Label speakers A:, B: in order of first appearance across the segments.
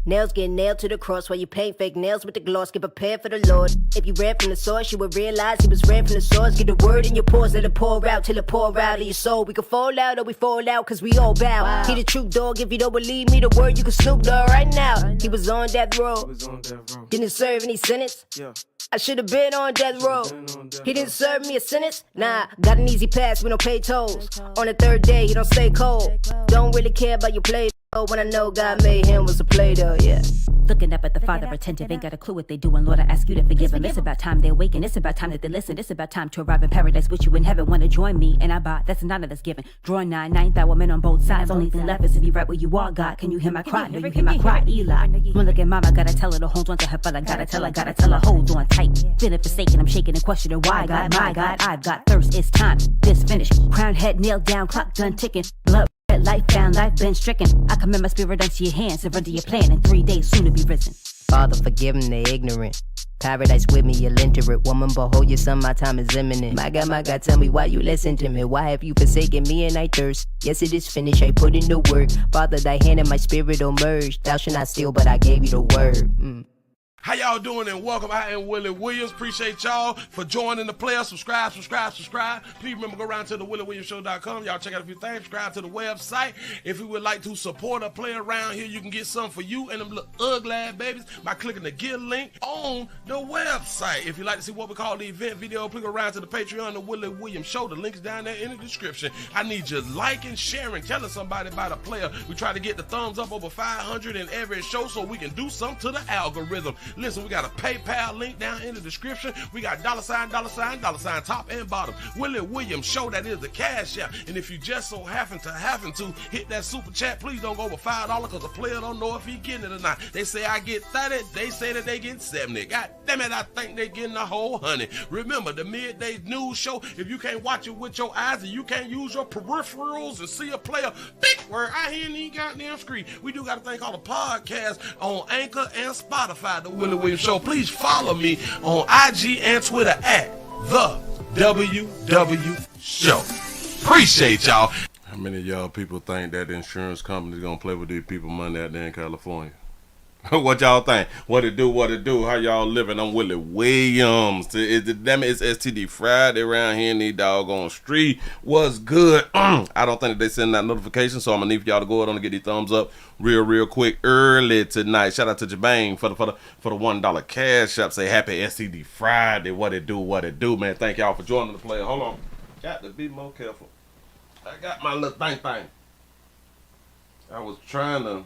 A: Nails get nailed to the cross while you paint fake nails with the gloss. Get prepared for the Lord. If you read from the source, you would realize he was read from the source. Get the word in your pores, let it pour out till it pour out of your soul. We can fall out or we fall out cause we all bow. Wow. He the true dog, if you don't believe me, the word you can Snoop Dogg right now. He was on death row. Didn't serve any sentence. I should have been on death row. He didn't serve me a sentence. Nah, got an easy pass with no pay tolls. On the third day, he don't stay cold. Don't really care about your play. When I know God made him was a Play-Doh, yeah.
B: Looking up at the Father attentive, ain't got a clue what they doing. Lord, I ask you to forgive them. It's about time they awaken. It's about time that they listen. It's about time to arrive in paradise with you in heaven. Wanna join me? And I buy. That's an honor that's given. Drawing ninth hour men on both sides. Only thing left is to be right where you are, God. Can you hear my cry? No, you hear my cry, Eli. When look at mama, gotta tell her to hold on to her fella. Gotta tell her, hold on tight. Feeling forsaken, I'm shaking and questioning why, God, my God. I've got thirst. It's time. This finished. Crown head nailed down, clock done ticking. Blood. Life found, life been stricken. I commend my spirit unto your hands, surrender your plan. In 3 days, soon to be risen.
A: Father, forgive them, they ignorant. Paradise with me, you'll enter it. Woman, behold your son, my time is imminent. My God, tell me why you listen to me. Why have you forsaken me and I thirst? Yes, it is finished, I put in the work. Father, thy hand and my spirit will merge. Thou shalt not steal, but I gave you the word.
C: How y'all doing and welcome. I am Willie Williams. Appreciate y'all for joining the player. Subscribe. Please remember, go around to the WillieWilliamsShow.com. Y'all check out a few things. Subscribe to the website. If you would like to support a player around here, you can get something for you and them little ugly ass babies by clicking the Get link on the website. If you'd like to see what we call the event video, please go around to the Patreon, the Willie Williams Show. The link is down there in the description. I need you liking, sharing, telling somebody about a player. We try to get the thumbs up over 500 in every show so we can do something to the algorithm. Listen, we got a PayPal link down in the description. We got $sign, top and bottom. Willie Williams Show, that is the cash app. And if you just so happen to hit that super chat, please don't go over $5 because the player don't know if he getting it or not. They say I get 30, they say that they get 70. God damn it, I think they getting a whole 100. Remember, the midday news show, if you can't watch it with your eyes and you can't use your peripherals and see a player, big word, I hear any goddamn screen. We do got a thing called a podcast on Anchor and Spotify, the Willie Williams Show. Please follow me on IG and Twitter at the WW Show. Appreciate y'all. How many of y'all people think that the insurance company is gonna play with these people money out there in California? What y'all think? What it do? How y'all living? I'm Willie Williams. It's STD Friday around here in these doggone street. What's good? I don't think that they send that notification, so I'm gonna need for y'all to go ahead and get these thumbs up real quick early tonight. Shout out to Jabang for the $1 cash app. Say happy STD Friday. What it do, man. Thank y'all for joining the player. Hold on. Got to be more careful. I got my little thing. I was trying to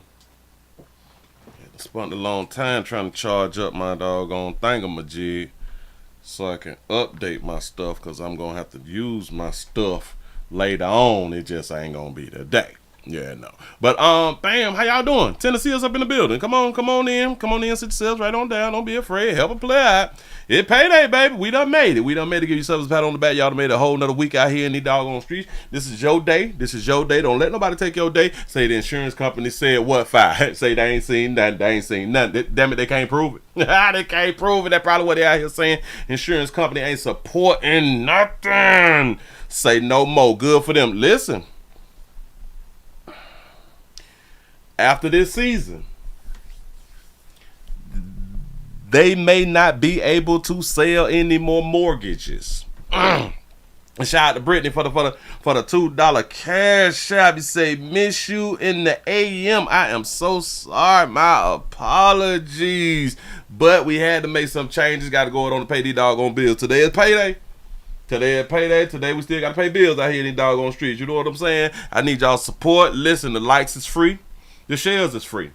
C: spent a long time trying to charge up my doggone thingamajig so I can update my stuff, because I'm going to have to use my stuff later on. It just ain't going to be today. Yeah, no. But, bam, how y'all doing? Tennessee is up in the building. Come on in. Sit yourselves right on down. Don't be afraid. Help a play out. It's payday, baby. We done made it. Give yourselves a pat on the back. Y'all done made a whole nother week out here in these doggone streets. This is your day. Don't let nobody take your day. Say the insurance company said what, 5? Say they ain't seen nothing. Damn it, they can't prove it. They can't prove it. That's probably what they out here saying. Insurance company ain't supporting nothing. Say no more. Good for them. Listen. After this season, they may not be able to sell any more mortgages. And shout out to Brittany for the $2 cash app. You say, miss you in the AM. I am so sorry. My apologies. But we had to make some changes. Got to go on to pay these doggone bills. Today is payday. Today we still got to pay bills out here in these doggone streets. You know what I'm saying? I need y'all support. Listen, the likes is free. The shares is free.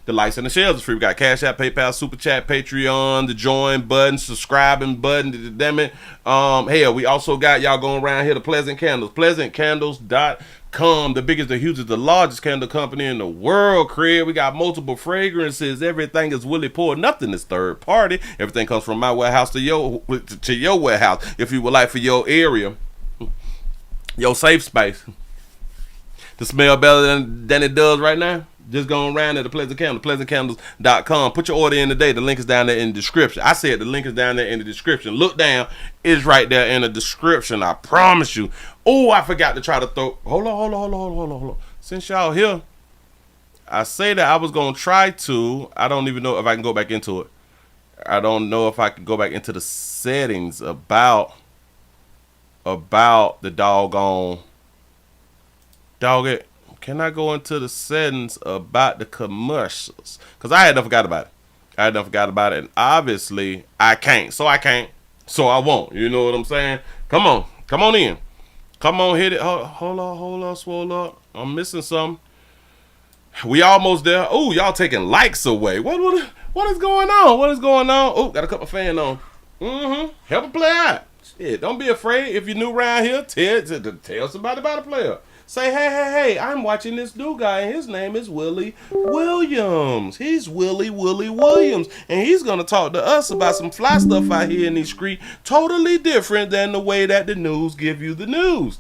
C: The likes and the shares is free. We got Cash App, PayPal, Super Chat, Patreon, the join button, subscribing button, damn it. Hell, we also got y'all going around here to Pleasant Candles. PleasantCandles.com, the biggest, the hugest, the largest candle company in the world, Craig. We got multiple fragrances. Everything is Willie Pour. Nothing is third party. Everything comes from my warehouse to your warehouse. If you would like for your area, your safe space to smell better than it does right now, just go around to the Pleasant Candles, PleasantCandles.com. Put your order in today. The link is down there in the description. I said the link is down there in the description. Look down. It's right there in the description. I promise you. Oh, I forgot to try to throw. Hold on. Since y'all here, I say that I was going to try to. I don't even know if I can go back into it. I don't know if I can go back into the settings about the doggone. Dog it. Can I go into the settings about the commercials? Because I had done forgot about it. And obviously, I can't. So I can't. So I won't. You know what I'm saying? Come on. Come on in. Come on, hit it. Hold on, swole up. I'm missing something. We almost there. Oh, y'all taking likes away. What is going on? What is going on? Oh, gotta cut my fan on. Help a player out. Shit, don't be afraid. If you're new around here, tell somebody about a player. Say, hey, I'm watching this new guy, and his name is Willie Williams. He's Willie Williams, and he's going to talk to us about some fly stuff out here in these streets, totally different than the way that the news give you the news.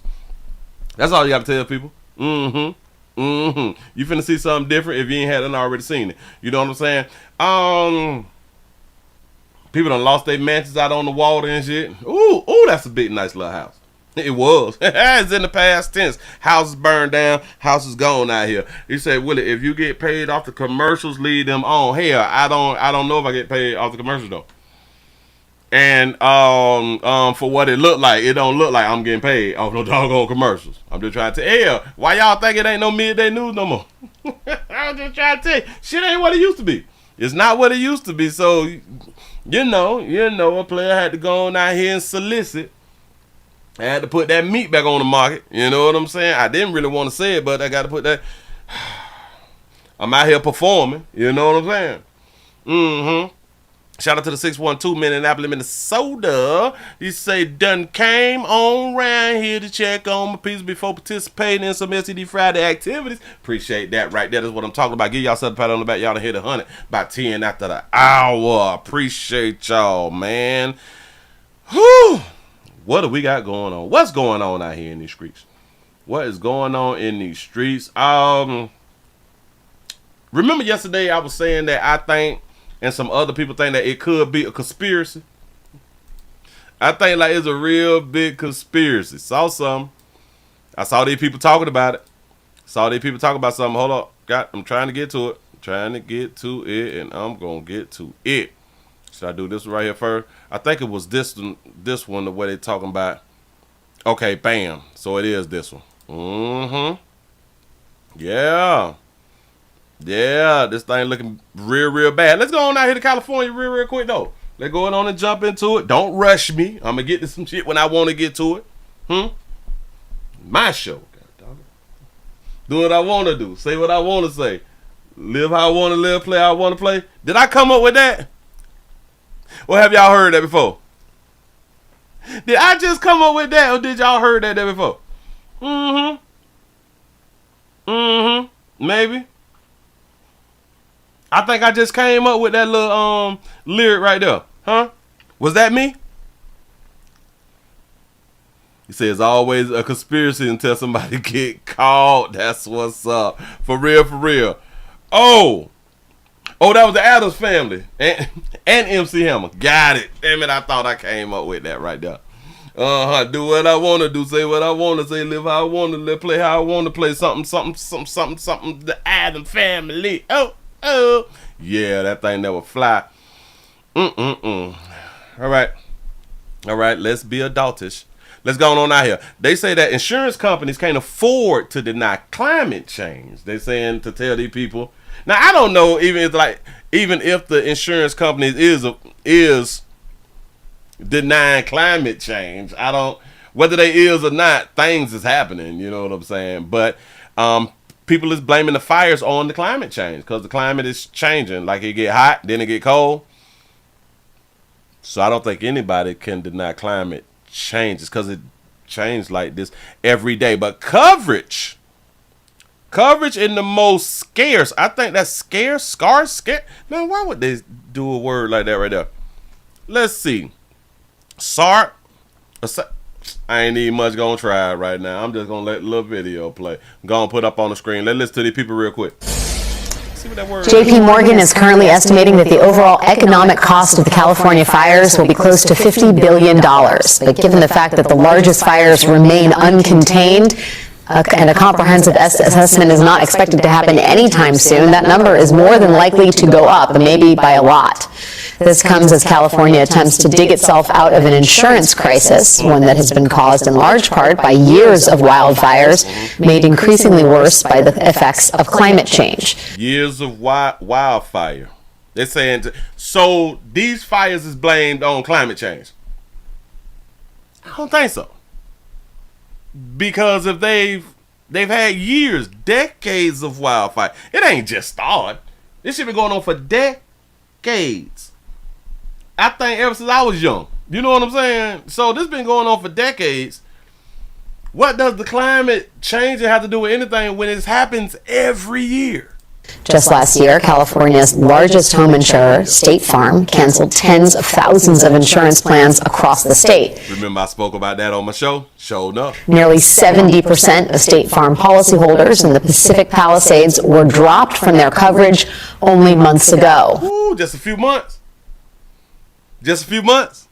C: That's all you got to tell people. You finna see something different if you ain't hadn't already seen it. You know what I'm saying? People done lost their mansions out on the water and shit. Ooh, that's a big, nice little house. It was. It's in the past tense. Houses burned down. Houses gone out here. He said, Willie, if you get paid off the commercials, leave them on. Hell, I don't know if I get paid off the commercials though. And for what it looked like, it don't look like I'm getting paid off no doggone commercials. I'm just trying to tell you. Why y'all think it ain't no midday news no more? I'm just trying to tell you. Shit ain't what it used to be. It's not what it used to be. So, you know, a player had to go on out here and solicit. I had to put that meat back on the market. You know what I'm saying? I didn't really want to say it, but I got to put that. I'm out here performing. You know what I'm saying? Shout out to the 612 Minneapolis, Minnesota. He say, done came on round here to check on my piece before participating in some STD Friday activities. Appreciate that right there. That's what I'm talking about. Give y'all something pat on the back. Y'all done hit 100 by 10 after the hour. Appreciate y'all, man. Whew. What do we got going on? What's going on out here in these streets? What is going on in these streets? Remember yesterday I was saying that I think, and some other people think that it could be a conspiracy. I think like it's a real big conspiracy. Saw some. I saw these people talking about it. Saw these people talking about something. Hold up. I'm trying to get to it. And I'm going to get to it. Should I do this one right here first? I think it was this one, the way they talking about. Okay, bam. So it is this one. Yeah, this thing looking real bad. Let's go on out here to California real quick, though. Let's go on and jump into it. Don't rush me. I'm going to get to some shit when I want to get to it. My show. Do what I want to do. Say what I want to say. Live how I want to live. Play how I want to play. Did I come up with that? Or have y'all heard that before? Did I just come up with that, or did y'all heard that there before? Maybe. I think I just came up with that little lyric right there. Huh? Was that me? He says always a conspiracy until somebody get caught. That's what's up. For real. Oh, that was the Addams Family and MC Hammer. Got it. Damn it, I thought I came up with that right there. Do what I want to do, say what I want to say, live how I want to live, play how I want to play, something. The Addams Family. Oh. Yeah, that thing never fly. All right, let's be adultish. Let's go on out here. They say that insurance companies can't afford to deny climate change. They're saying to tell these people. Now I don't know even if the insurance companies is denying climate change. I don't whether they is or not. Things is happening. You know what I'm saying? But people is blaming the fires on the climate change because the climate is changing. Like it get hot, then it get cold. So I don't think anybody can deny climate changes because it changed like this every day. But coverage in the most scarce. I think that's scarce. Man, why would they do a word like that right there? Let's see. I ain't even much gonna try it right now. I'm just gonna let a little video play. I'm gonna put up on the screen. Let's listen to these people real quick. See what that word
D: JP Morgan is currently estimating that the overall economic cost of the California fires will be close to $50 billion. But given the fact that the largest fires remain uncontained, and a comprehensive assessment is not expected to happen anytime soon, that number is more than likely to go up, maybe by a lot. This comes as California attempts to dig itself out of an insurance crisis, one that has been caused in large part by years of wildfires, made increasingly worse by the effects of climate change.
C: Years of wildfire. They're saying, so these fires is blamed on climate change. I don't think so. Because if they've had years, decades of wildfire. It ain't just started. This shit been going on for decades. I think ever since I was young. You know what I'm saying? So this been going on for decades. What does the climate change have to do with anything when it happens every year?
D: Just last year, California's largest home insurer, State Farm, canceled tens of thousands of insurance plans across the state.
C: Remember I spoke about that on my show? Showed up.
D: Nearly 70% of State Farm policyholders in the Pacific Palisades were dropped from their coverage only months ago.
C: Ooh, just a few months. Just a few months.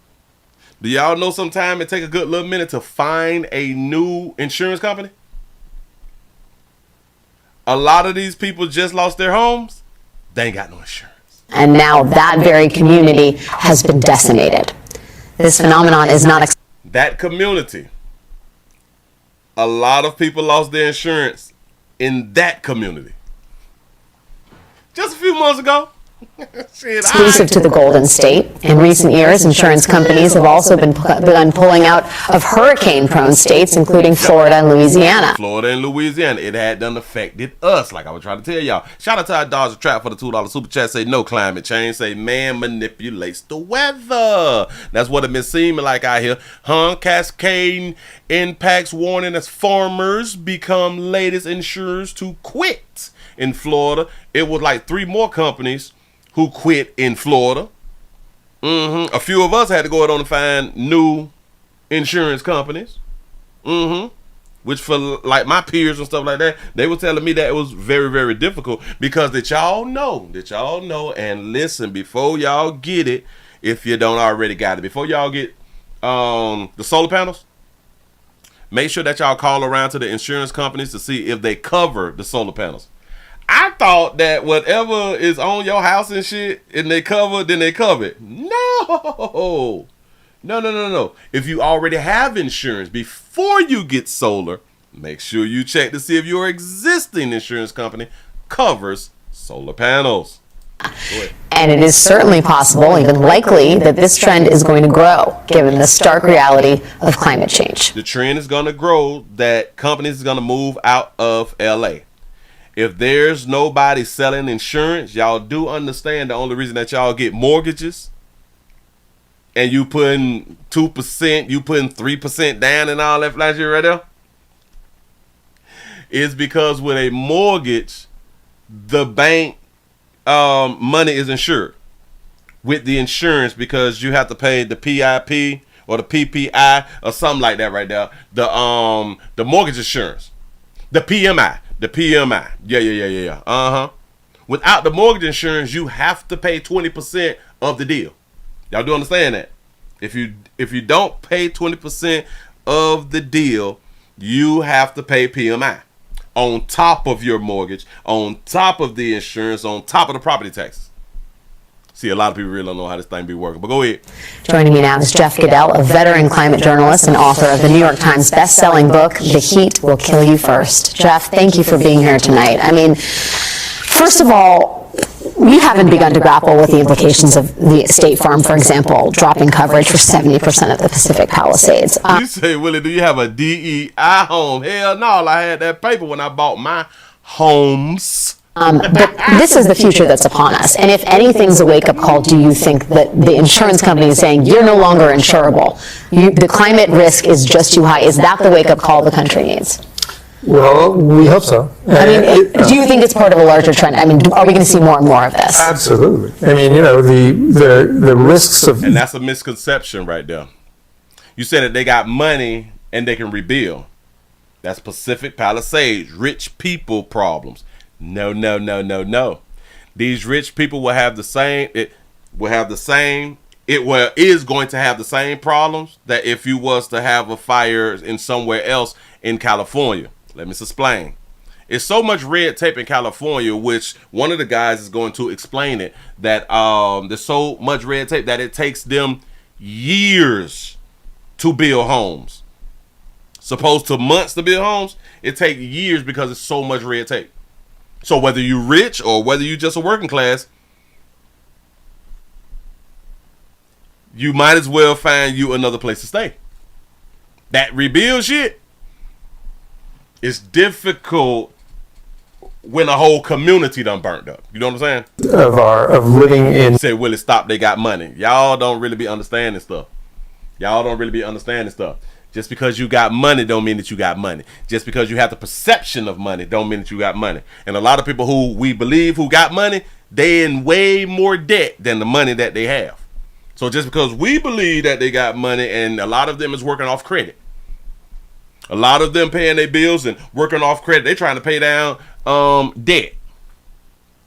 C: Do y'all know sometime it take a good little minute to find a new insurance company? A lot of these people just lost their homes. They ain't got no insurance.
D: And now that very community has been decimated. This phenomenon is not...
C: That community. A lot of people lost their insurance in that community. Just a few months ago. Shit,
D: exclusive to the Golden State. In recent years, insurance companies have also begun pulling out of hurricane-prone states, including Florida and Louisiana.
C: Florida and Louisiana. It had done affected us, like I was trying to tell y'all. Shout out to our Dodger Trap for the $2 super chat. Say no climate change. Say man manipulates the weather. That's what it been seeming like out here. Cascading impacts warning as farmers become latest insurers to quit. In Florida, it was like 3 more companies who quit in Florida. A few of us had to go out on to find new insurance companies. Which for like my peers and stuff like that, they were telling me that it was very, very difficult because that y'all know, and listen, before y'all get it, if you don't already got it, before y'all get the solar panels, make sure that y'all call around to the insurance companies to see if they cover the solar panels. I thought that whatever is on your house and shit, and they cover, then they cover it. No. If you already have insurance before you get solar, make sure you check to see if your existing insurance company covers solar panels.
D: And it is certainly possible, even likely, that this trend is going to grow, given the stark reality of climate change.
C: The trend is going to grow that companies are going to move out of LA. If there's nobody selling insurance, y'all do understand the only reason that y'all get mortgages and you putting 2%, you putting 3% down and all that flash shit right there is because with a mortgage, the bank money is insured with the insurance because you have to pay the PIP or the PPI or something like that right there. The mortgage insurance, the PMI. The PMI. Yeah. Without the mortgage insurance, you have to pay 20% of the deal. Y'all do understand that? If you don't pay 20% of the deal, you have to pay PMI on top of your mortgage, on top of the insurance, on top of the property taxes. See, a lot of people really don't know how this thing be working, but go ahead.
D: Joining me now is Jeff Goodell, a veteran climate journalist and author of the New York Times best-selling book, The Heat Will Kill You First. Jeff, thank you for being here tonight. I mean, first of all, we haven't begun to grapple with the implications of the State Farm, for example, dropping coverage for 70% of the Pacific Palisades.
C: You say, Willie, do you have a DEI home? Hell no, I had that paper when I bought my homes.
D: But this is the future that's upon us. And if anything's a wake-up call, do you think that the insurance company is saying you're no longer insurable? The climate risk is just too high. Is that the wake-up call the country needs?
E: Well, we hope so.
D: I mean, do you think it's part of a larger trend? I mean, are we going to see more and more of this?
E: Absolutely. I mean, you know, the risks of...
C: And that's a misconception right there. You said that they got money and they can rebuild. That's Pacific Palisades, rich people problems. No. These rich people will have the same. It is going to have the same problems that if you was to have a fire in somewhere else in California. Let me explain. It's so much red tape in California, which one of the guys is going to explain it, that there's so much red tape that it takes them years to build homes. Supposed to months to build homes, it takes years because it's so much red tape. So whether you're rich or whether you're just a working class, you might as well find you another place to stay. That rebuild shit is difficult when a whole community done burnt up. You know what I'm saying?
E: Of living in.
C: Say, Willie, stop, they got money. Y'all don't really be understanding stuff. Just because you got money don't mean that you got money. Just because you have the perception of money don't mean that you got money. And a lot of people who we believe who got money, they in way more debt than the money that they have. So just because we believe that they got money, and a lot of them is working off credit. A lot of them paying their bills and working off credit. They trying to pay down debt.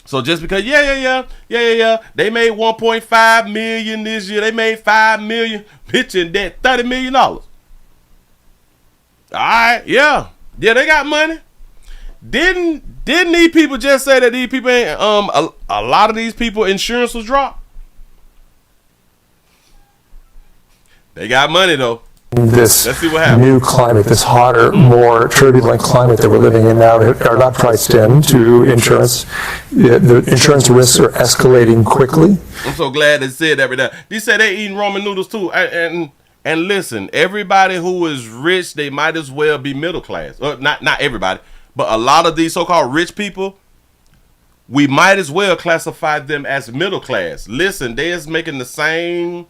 C: So just because, they made 1.5 million this year. They made 5 million. Bitch, in debt, $30 million. All right, yeah, they got money. Didn't these people just say that these people ain't a lot of these people insurance was dropped? They got money though.
E: This
C: Let's see what happens.
E: New climate, this hotter, more turbulent climate that we're living in now, are not priced into insurance. The insurance risks are escalating quickly.
C: I'm so glad they said that right now. They said they eating ramen noodles too. And listen, everybody who is rich, they might as well be middle class. Not everybody, but a lot of these so-called rich people, we might as well classify them as middle class. Listen, they is making the same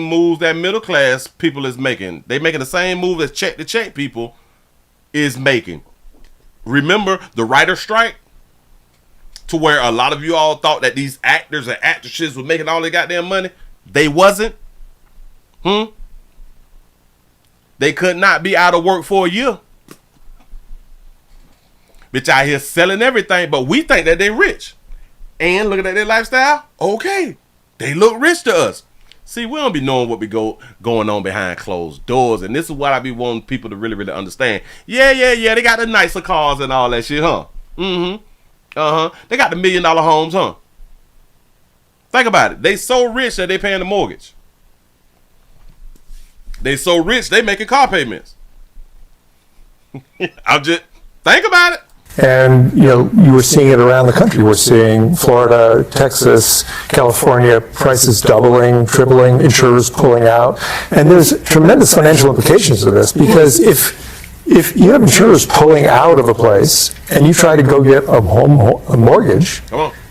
C: moves that middle class people is making. They making the same move as check to check people is making. Remember the writer strike, to where a lot of you all thought that these actors and actresses were making all their goddamn money. They wasn't. They could not be out of work for a year. Bitch out here selling everything, but we think that they rich. And looking at their lifestyle, okay, they look rich to us. See, we don't be knowing what be going on behind closed doors, and this is what I be wanting people to really, really understand. Yeah, they got the nicer cars and all that shit, huh? They got the $1 million homes, huh? Think about it. They so rich that they paying the mortgage. They so rich they making car payments. I'm just think about it.
E: And, you were seeing it around the country. We're seeing Florida, Texas, California, prices doubling, tripling, insurers pulling out. And there's tremendous financial implications of this, because if you have insurers pulling out of a place and you try to go get a mortgage,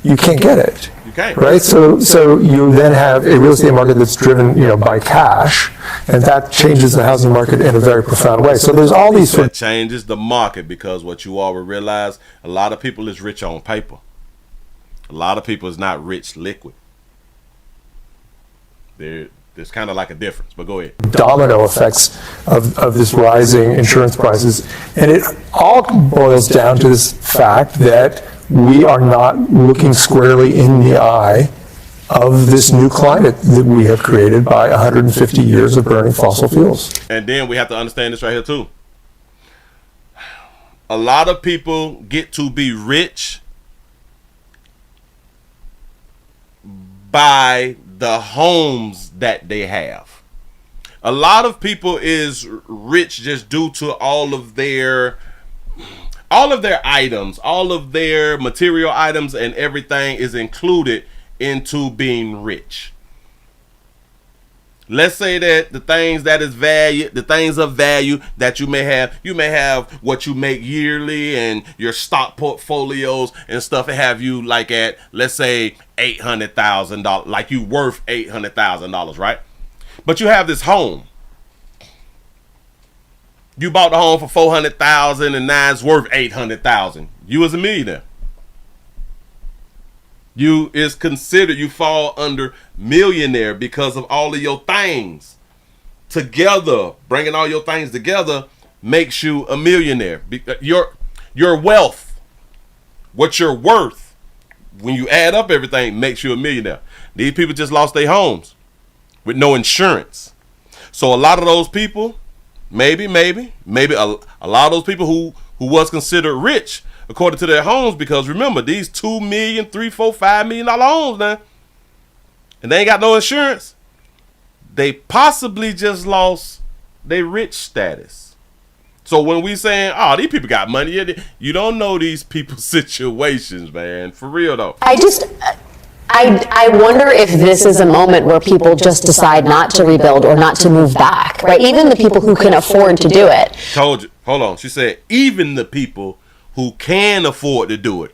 E: you can't get it. Right, so you then have a real estate market that's driven, by cash, and that changes the housing market in a very profound way. So there's all these.
C: That changes the market, because what you all will realize, a lot of people is rich on paper. A lot of people is not rich liquid. There's kind of like a difference, but go ahead.
E: Domino effects of this rising insurance prices, and it all boils down to this fact that we are not looking squarely in the eye of this new climate that we have created by 150 years of burning fossil fuels.
C: And then we have to understand this right here too. A lot of people get to be rich by the homes that they have. A lot of people is rich just due to all of their items, all of their material items, and everything is included into being rich. Let's say that the things that is value, the things of value that you may have what you make yearly and your stock portfolios and stuff, and have you like at, let's say, $800,000, like you worth $800,000, right? But you have this home. You bought the home for $400,000 and now it's worth $800,000. You as a millionaire. You is considered, you fall under millionaire because of all of your things together. Bringing all your things together makes you a millionaire. Your wealth, what you're worth, when you add up everything, makes you a millionaire. These people just lost their homes with no insurance. So a lot of those people, maybe a lot of those people who was considered rich according to their homes, because remember, these $2 million, $3, $4, $5 million homes now, and they ain't got no insurance. They possibly just lost their rich status. So when we saying, oh, these people got money, you don't know these people's situations, man. For real though.
D: I wonder if this is a moment where people just decide not to rebuild or not to move back, right? Even the people who can afford to do it.
C: Told you. Hold on. She said, even the people who can afford to do it.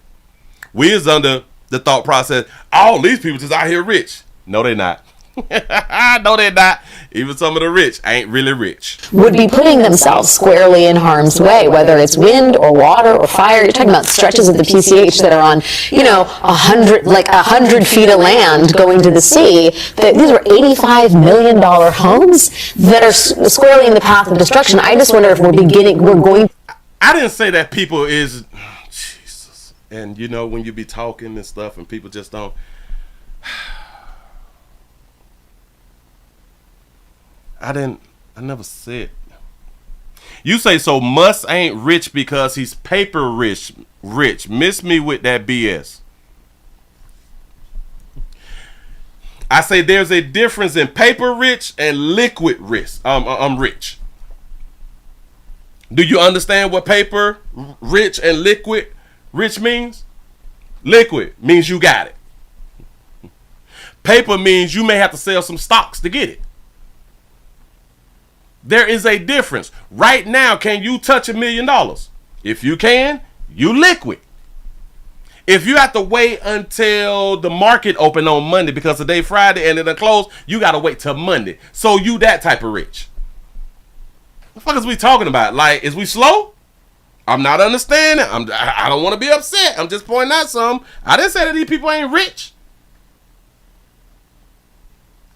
C: We is under the thought process, all these people just out here rich. No, they're not. No, they're not. Even some of the rich ain't really rich.
D: Would be putting themselves squarely in harm's way, whether it's wind or water or fire. You're talking about stretches of the PCH that are on, 100 feet of land going to the sea. These were $85 million homes that are squarely in the path of destruction. I just wonder if we're going.
C: I didn't say that people is, Jesus. And when you be talking and stuff and people just don't. I never said. You say so Musk ain't rich because he's paper rich. Miss me with that BS. I say there's a difference in paper rich and liquid rich. I'm rich. Do you understand what paper rich and liquid rich means? Liquid means you got it. Paper means you may have to sell some stocks to get it. There is a difference. Right now, can you touch $1 million? If you can, you liquid. If you have to wait until the market open on Monday because the day Friday and it'll close, you got to wait till Monday. So you that type of rich. What the fuck is we talking about? Like, is we slow? I'm not understanding. I don't want to be upset. I'm just pointing out something. I didn't say that these people ain't rich.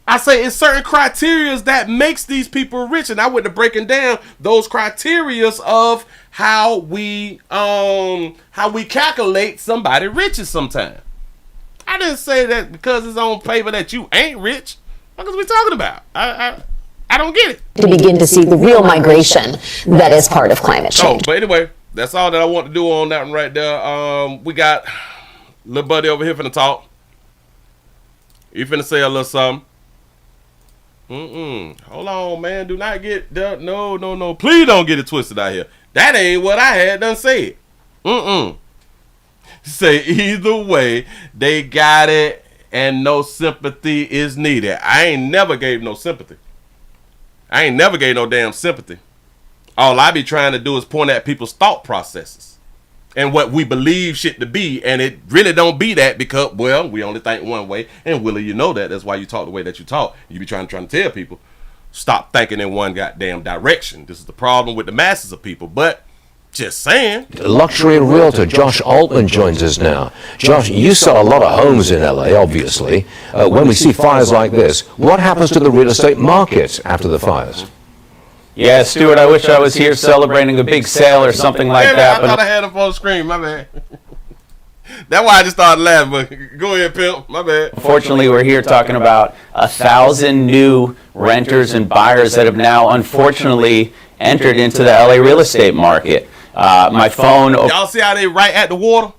C: I say it's certain criterias that makes these people rich, and I went to breaking down those criterias of how we calculate somebody riches sometimes. I didn't say that because it's on paper that you ain't rich. What are we talking about? I don't get it.
D: To begin to see the real migration that is part of climate change.
C: But anyway, that's all that I want to do on that one right there. We got little buddy over here finna talk. You finna say a little something. Hold on, man. Do not get no. Please don't get it twisted out here. That ain't what I had done said. Say either way, they got it and no sympathy is needed. I ain't never gave no sympathy. I ain't never gave no damn sympathy. All I be trying to do is point at people's thought processes and what we believe shit to be, and it really don't be that because, well, we only think one way. And Willie, you know that. That's why you talk the way that you talk. You be trying to tell people, stop thinking in one goddamn direction. This is the problem with the masses of people. But just saying.
F: Luxury realtor Josh Altman joins us now. Josh, you sell a lot of homes in LA, obviously. When we see fires like this, what happens to the real estate market after the fires?
G: Yeah, Stuart, I wish I was here celebrating a big sale or something like that.
C: I thought I had him on the screen, my bad. That's why I just started laughing, but go ahead, pimp, my bad.
G: Unfortunately, we're here talking about 1,000 new renters and buyers that have now, unfortunately, entered into the LA real estate market. My phone...
C: Y'all see how they right at the water?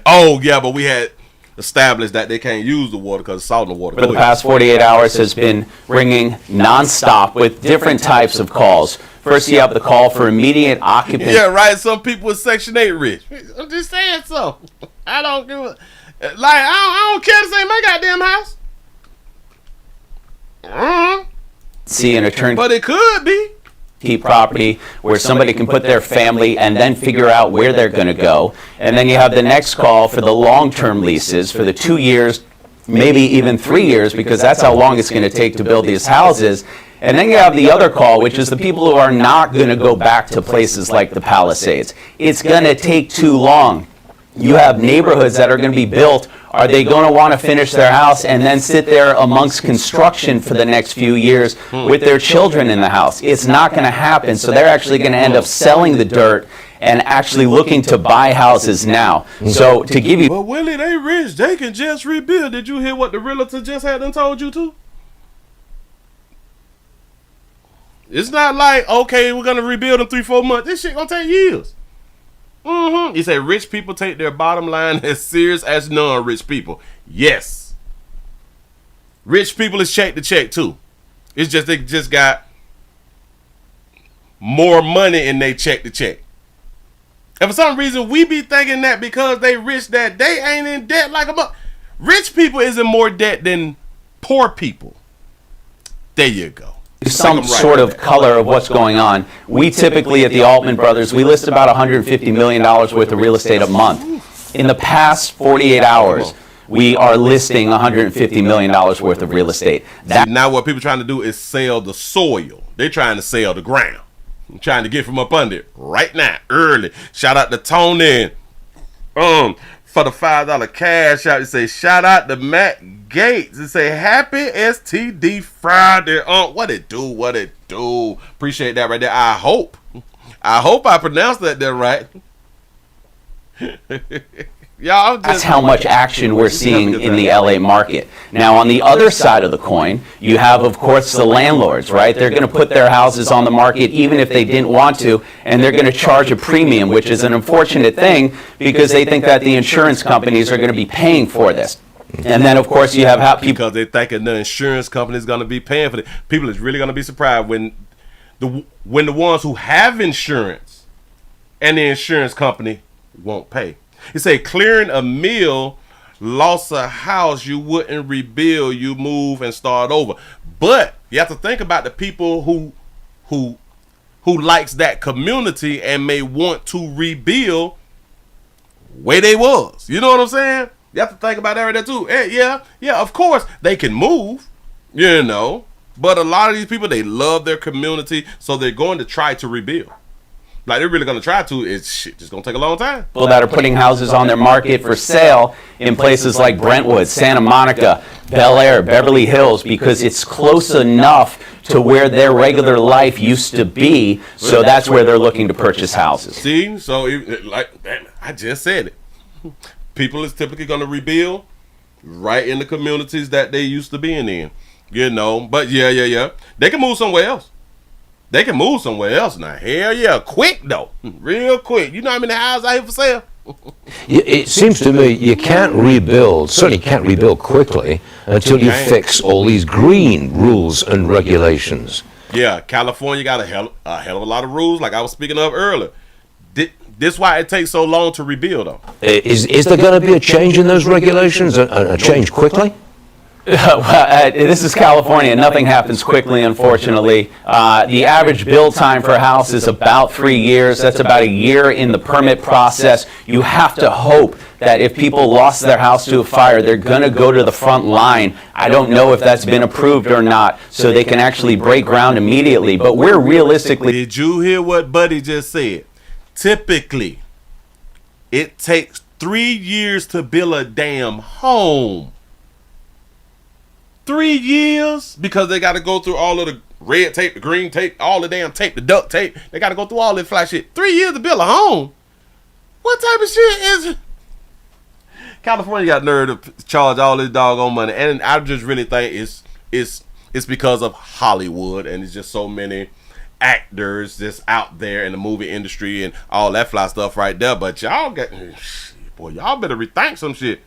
C: Oh, yeah, but we had established that they can't use the water because it's salt in the water.
G: For the past 48 hours has been ringing nonstop with different types of calls. First, you have the call for immediate occupancy.
C: Yeah, right. Some people with Section 8 rich. I'm just saying so. I don't give a... Like, I don't care to say my goddamn house.
G: See an attorney...
C: But it could be.
G: Property where somebody can put their family and then figure out where they're going to go. And then you have the next call for the long-term leases for the 2 years, maybe even 3 years, because that's how long it's going to take to build these houses. And then you have the other call, which is the people who are not going to go back to places like the Palisades. It's going to take too long. You have neighborhoods that are going to be built. Are they going to want to finish their house and then sit there amongst construction for the next few years with their children in the house? It's not going to happen. So they're actually going to end up selling the dirt and actually looking to buy houses now. So to give you...
C: But Willie, they rich. They can just rebuild. Did you hear what the realtor just had done told you to? It's not like, okay, we're going to rebuild in 3-4 months. This shit going to take years. You say rich people take their bottom line as serious as non-rich people. Yes. Rich people is check to check too. It's just they just got more money in they check to check. And for some reason, we be thinking that because they rich that they ain't in debt like a rich people is in more debt than poor people. There you go.
G: Some sort of color of what's going on. We typically at the Altman Brothers, we list about $150 million worth of real estate a month. In the past 48 hours, we are listing $150 million worth of real estate.
C: Now what people trying to do is sell the soil. They're trying to sell the ground. I'm trying to get from up under it right now, early. Shout out to Tony. For the $5 cash out, you say shout out to Matt Gates and say happy STD Friday. What it do? Appreciate that right there. I hope I pronounced that there right. Y'all,
G: that's how much action we're seeing in the LA market. Now, on the other side of the coin, you have, of course, the landlords, right? They're going to put their houses on the market even if they didn't want to, and they're going to charge a premium, which is an unfortunate thing because they think that the insurance companies are going to be paying for this. And then, of course, you have how people...
C: Because they're thinking the insurance company is going to be paying for it. People is really going to be surprised when the ones who have insurance and the insurance company won't pay. You say clearing a mill, lost a house, you wouldn't rebuild, you move and start over. But you have to think about the people who likes that community and may want to rebuild where they was. You know what I'm saying? You have to think about that right there too. Yeah, of course they can move, you know. But a lot of these people, they love their community, so they're going to try to rebuild. Like they're really going to try to. It's shit just going to take a long time.
G: People that are putting houses on their market for sale in places like Brentwood, Santa Monica, Bel Air, Beverly Hills, because it's close enough to where their regular life used to be. So that's where they're looking to purchase houses.
C: See, so like I just said it. People is typically going to rebuild right in the communities that they used to being in. You know, but yeah. They can move somewhere else. They can move somewhere else now. Hell yeah, quick though, real quick. You know how many houses out here for sale?
F: It seems to me you can't rebuild, certainly can't rebuild quickly until you fix all these green rules and regulations.
C: Yeah, California got a hell of a lot of rules, like I was speaking of earlier. This why it takes so long to rebuild them.
F: Is there going to be a change in those regulations, a change quickly?
G: This is California. Nothing happens quickly, unfortunately. The average build time for a house is about 3 years. That's about a year in the permit process. You have to hope that if people lost their house to a fire, they're going to go to the front line. I don't know if that's been approved or not, so they can actually break ground immediately. But we're realistically...
C: Did you hear what Buddy just said? Typically, it takes 3 years to build a damn home. 3 years, because they got to go through all of the red tape, the green tape, all the damn tape, the duct tape. They got to go through all this fly shit. 3 years to build a home. What type of shit is... California got nerve to charge all this doggone money, and I just really think it's because of Hollywood, and it's just so many actors just out there in the movie industry and all that fly stuff right there. But y'all better rethink some shit.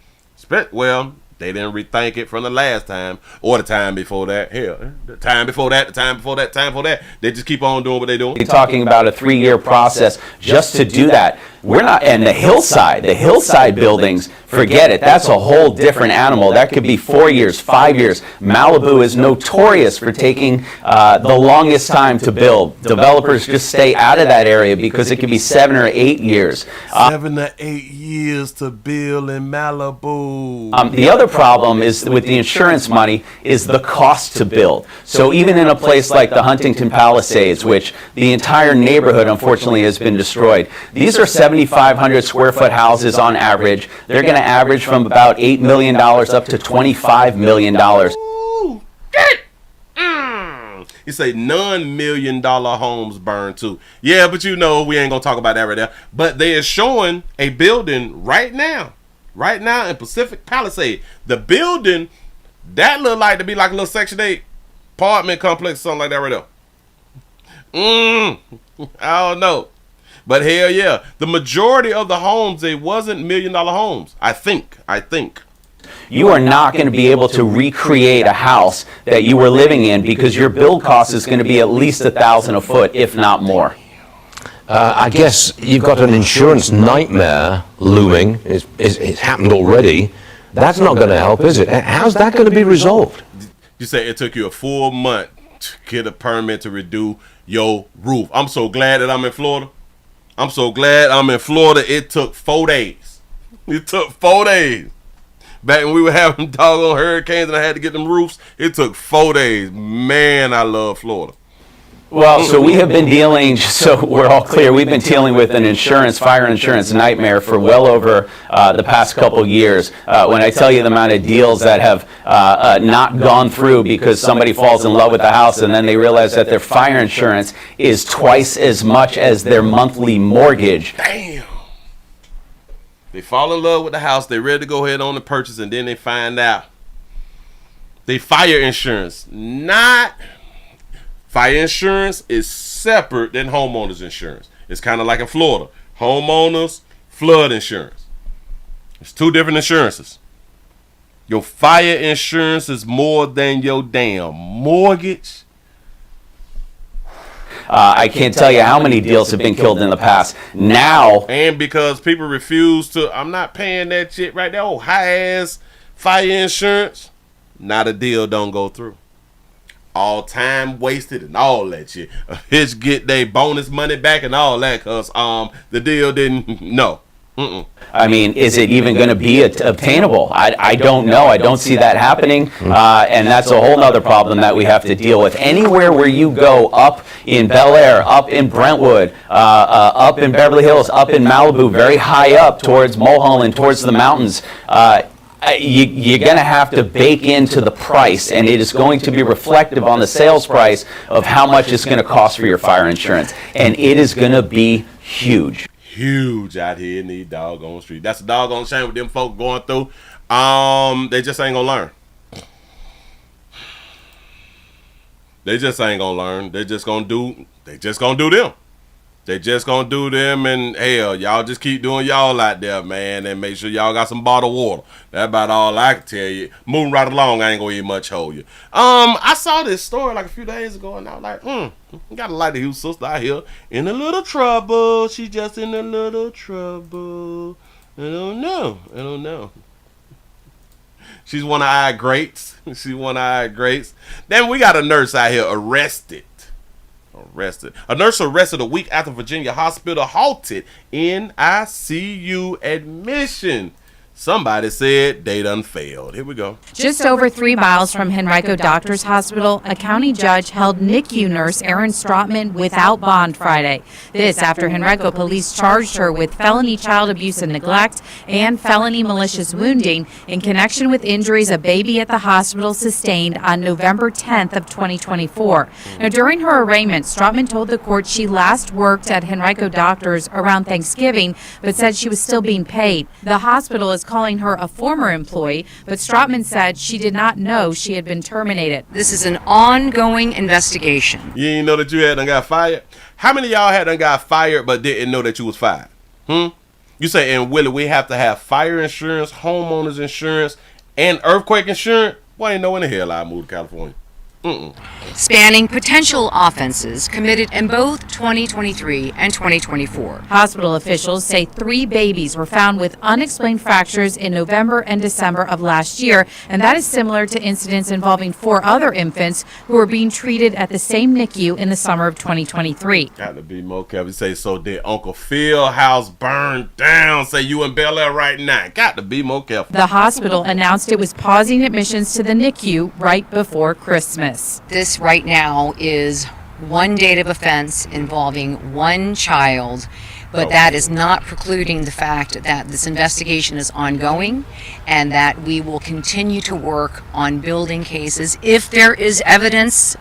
C: Well, they didn't rethink it from the last time or the time before that. Hell, the time before that. They just keep on doing what they're doing.
G: You're talking about a 3-year process just to do that. We're not, and the hillside buildings, forget it. That's a whole different animal. That could be 4 years, 5 years. Malibu is notorious for taking the longest time to build. Developers just stay out of that area because it could be 7 or 8 years.
C: 7 to 8 years to build in Malibu.
G: The other problem is with the insurance money is the cost to build. So even in a place like the Huntington Palisades, which the entire neighborhood unfortunately has been destroyed, these are 7,500 square foot houses on average. They're going to average from about $8 million up to $25 million.
C: Ooh, You say non-million-dollar homes burn too. Yeah, but you know, we ain't going to talk about that right there. But they are showing a building right now in Pacific Palisade. The building, that look like to be like a little Section 8 apartment complex, something like that right there. I don't know. But hell yeah. The majority of the homes, they wasn't $1 million homes. I think.
G: You are not going to be able to recreate a house that you were living in because your build cost is going to be at least $1,000 a foot, if not more.
F: I guess you've got an insurance nightmare looming. It's happened already. That's not going to help, is it? How's that going to be resolved?
C: You say it took you a full month to get a permit to redo your roof. I'm so glad that I'm in Florida. It took 4 days. Back when we were having doggone hurricanes and I had to get them roofs, it took 4 days. Man, I love Florida.
G: Well, so we have been dealing, so we're all clear, we've been dealing with an fire insurance nightmare for well over the past couple years. When I tell you the amount of deals that have not gone through because somebody falls in love with the house and then they realize that their fire insurance is twice as much as their monthly mortgage.
C: Damn. They fall in love with the house, they're ready to go ahead on the purchase, and then they find out they fire insurance. Fire insurance is separate than homeowners insurance. It's kind of like in Florida. Homeowners, flood insurance. It's 2 different insurances. Your fire insurance is more than your damn mortgage.
G: I can't tell you how many deals have been killed in the past. Now,
C: and because people refuse to, I'm not paying that shit right there. Oh, high-ass fire insurance. Not a deal don't go through. All time wasted and all that shit. Bitch get their bonus money back and all that because the deal didn't, no.
G: I mean, is it even going to be obtainable? I don't know. I don't see that happening. And that's a whole other problem that we have to deal with. Anywhere where you go, up in Bel Air, up in Brentwood, up in Beverly Hills, up in Malibu, very high up towards Mulholland, towards the mountains, you're going to have to bake into the price, and it is going to be reflective on the sales price of how much it's going to cost for your fire insurance. And it is going to be huge.
C: Huge out here in these doggone streets. That's a doggone shame with them folk going through. They just ain't gonna learn. They just ain't gonna learn. They just gonna do them. They just gonna do them, and hell, y'all just keep doing y'all out there, man, and make sure y'all got some bottled water. That's about all I can tell you. Moving right along, I ain't gonna eat much hold you. I saw this story like a few days ago, and I was like, got a lot of huge sister out here in a little trouble. She just in a little trouble. I don't know. She's one of our greats. Then we got a nurse out here arrested. A nurse arrested a week after Virginia hospital halted NICU admission. Somebody said they done failed. Here we go.
H: Just over 3 miles from Henrico Doctors Hospital, a county judge held NICU nurse Erin Strotman without bond Friday. This after Henrico police charged her with felony child abuse and neglect and felony malicious wounding in connection with injuries a baby at the hospital sustained on November 10th of 2024. Now, during her arraignment, Strotman told the court she last worked at Henrico Doctors around Thanksgiving, but said she was still being paid. The hospital is calling her a former employee, but Strotman said she did not know she had been terminated.
I: This is an ongoing investigation.
C: You didn't know that you had done got fired? How many of y'all had done got fired but didn't know that you was fired? You say, and Willie, we have to have fire insurance, homeowners insurance, and earthquake insurance? Why ain't no in the hell I moved to California?
I: Spanning potential offenses committed in both 2023 and 2024.
H: Hospital officials say 3 babies were found with unexplained fractures in November and December of last year, and that is similar to incidents involving 4 other infants who were being treated at the same NICU in the summer of 2023.
C: Got to be more careful. Say, so did Uncle Phil house burned down? Say you in Bel Air right now. Got to be more careful.
H: The hospital announced it was pausing admissions to the NICU right before Christmas.
I: This right now is one date of offense involving 1 child, but that is not precluding the fact that this investigation is ongoing and that we will continue to work on building cases if there is evidence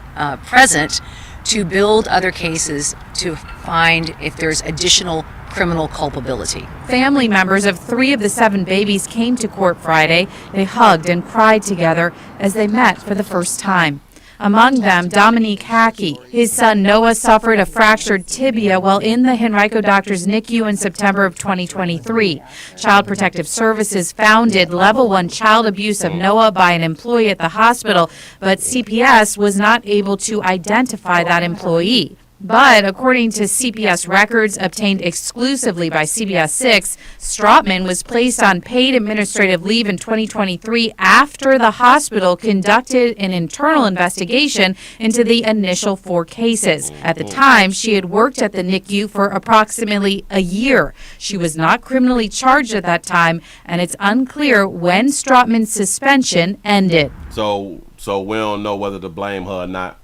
I: present to build other cases to find if there's additional criminal culpability.
H: Family members of 3 of the 7 babies came to court Friday. They hugged and cried together as they met for the first time. Among them, Dominique Hackey. His son Noah suffered a fractured tibia while in the Henrico Doctors NICU in September of 2023. Child Protective Services founded Level 1 child abuse of Noah by an employee at the hospital, but CPS was not able to identify that employee. But according to CPS records obtained exclusively by CBS 6, Strautman was placed on paid administrative leave in 2023 after the hospital conducted an internal investigation into the initial 4 cases. At the time, she had worked at the NICU for approximately a year. She was not criminally charged at that time, and it's unclear when Strautman's suspension ended.
C: So we don't know whether to blame her or not.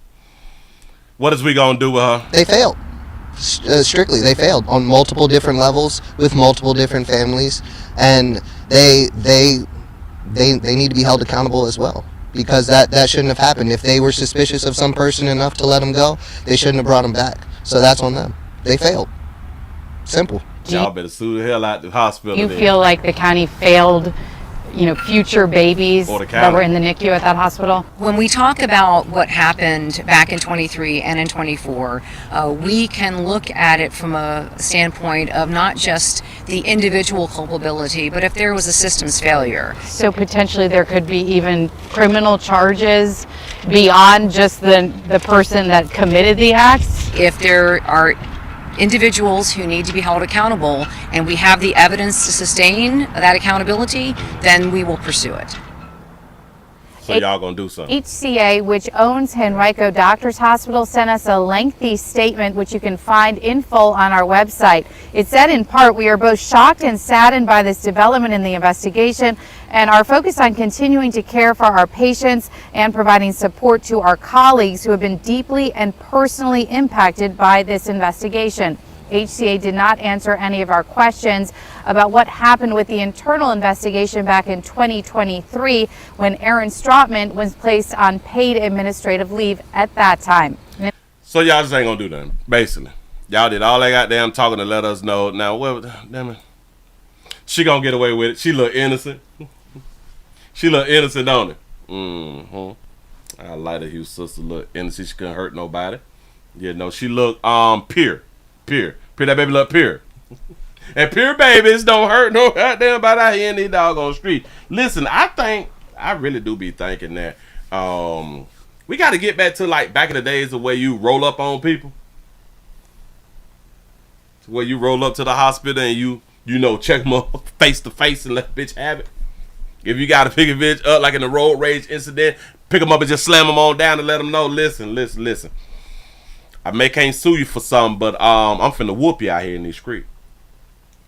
C: What is we gonna do with her?
J: They failed. Strictly, they failed on multiple different levels with multiple different families, and they need to be held accountable as well, because that shouldn't have happened. If they were suspicious of some person enough to let them go, they shouldn't have brought them back. So that's on them. They failed. Simple.
C: Y'all better sue the hell out the hospital.
K: You
C: then.
K: feel like the county failed, future babies that were in the NICU at that hospital?
I: When we talk about what happened back in 23 and in 24, we can look at it from a standpoint of not just the individual culpability, but if there was a systems failure.
K: So potentially there could be even criminal charges beyond just the person that committed the acts?
I: If there are individuals who need to be held accountable and we have the evidence to sustain that accountability, then we will pursue it.
C: So y'all gonna do something.
K: HCA, which owns Henrico Doctors Hospital, sent us a lengthy statement which you can find in full on our website. It said in part, "We are both shocked and saddened by this development in the investigation and are focused on continuing to care for our patients and providing support to our colleagues who have been deeply and personally impacted by this investigation." HCA did not answer any of our questions about what happened with the internal investigation back in 2023 when Aaron Strautman was placed on paid administrative leave at that time.
C: So y'all just ain't gonna do nothing, basically. Y'all did all that goddamn talking to let us know. Now, damn it. She gonna get away with it. She look innocent. She look innocent, don't it? I like that his sister look innocent. She couldn't hurt nobody. She look pure. Pure that baby look pure. And pure babies don't hurt no goddamn body out here in these doggone streets. Listen, I really do be thinking that we got to get back to like back in the days the way you roll up on people. Where you roll up to the hospital and you check them up face to face and let the bitch have it. If you got to pick a bitch up like in the road rage incident, pick them up and just slam them on down and let them know, listen. I can't sue you for something, but I'm finna whoop you out here in these streets.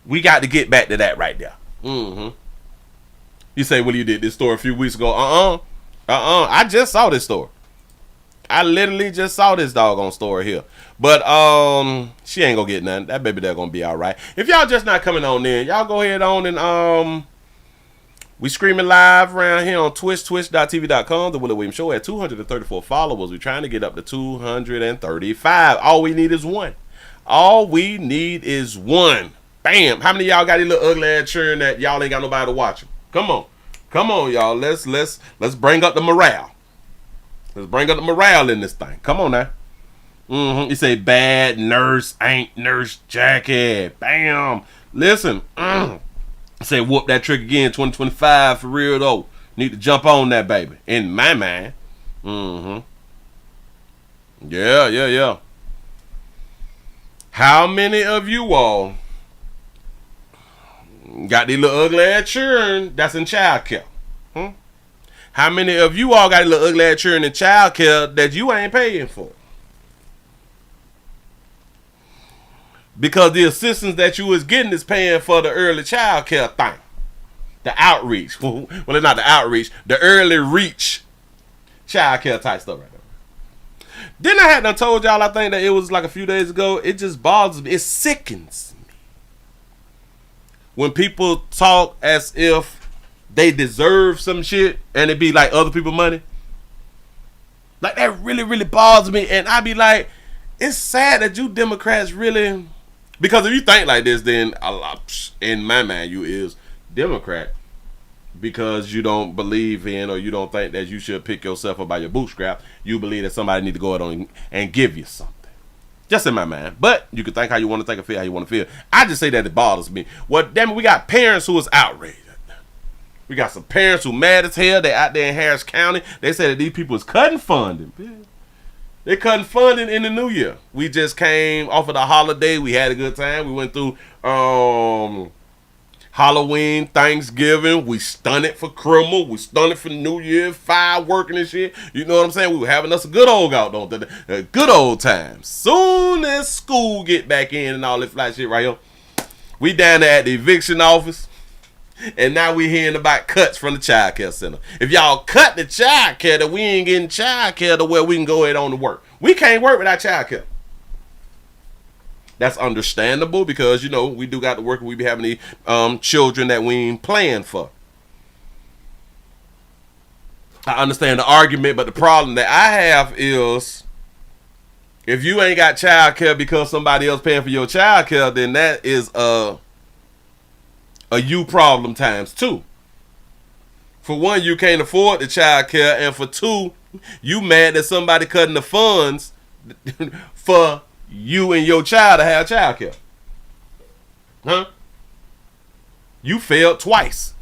C: We got to get back to that right there. You say, well, you did this story a few weeks ago. I just saw this story. I literally just saw this doggone story here. But she ain't gonna get nothing. That baby there gonna be all right. If y'all just not coming on in, y'all go ahead on and we streaming live around here on Twitch, twitch.tv.com, The Willie Williams Show at 234 followers. We're trying to get up to 235. All we need is one. Bam. How many of y'all got these little ugly ass children that y'all ain't got nobody to watch them? Come on, y'all. Let's bring up the morale. Let's bring up the morale in this thing. Come on now. You say bad nurse ain't nurse Jackie. Bam. Listen. Say whoop that trick again 2025 for real though. Need to jump on that baby. In my mind. Yeah. How many of you all got these little ugly ass children that's in child care? How many of you all got these little ugly ass children in child care that you ain't paying for? Because the assistance that you was getting is paying for the early child care thing. The outreach. Well, it's not the outreach. The early reach child care type stuff right there. Then I had done told y'all, I think that it was like a few days ago, it just bothers me. It sickens me. When people talk as if they deserve some shit and it be like other people's money. Like that really, really bothers me. And I be like, it's sad that you Democrats really... Because if you think like this, then in my mind, you is Democrat. because you don't believe in, or you don't think that you should pick yourself up by your bootstrap. You believe that somebody need to go out on and give you something. Just in my mind. But you can think how you want to think and feel how you want to feel. I just say that it bothers me. Well, damn it, we got parents who is outraged. We got some parents who mad as hell. They out there in Harris County. They say that these people is cutting funding. They cutting funding in the new year. We just came off of the holiday. We had a good time. We went through Halloween, Thanksgiving. We stunted for criminal. We stunted for New Year, fireworking and shit. You know what I'm saying? We were having us a good old good old time. Soon as school get back in and all this fly shit right here, we down there at the eviction office. And now we hearing about cuts from the child care center. If y'all cut the child care, that we ain't getting child care to where we can go ahead on to work. We can't work without child care. That's understandable because, you know, we do got to work and we be having the children that we ain't playing for. I understand the argument, but the problem that I have is if you ain't got child care because somebody else paying for your child care, then that is a you problem times two. For one, you can't afford the child care, and for two, you mad that somebody cutting the funds for you and your child to have child care. Huh? You failed twice.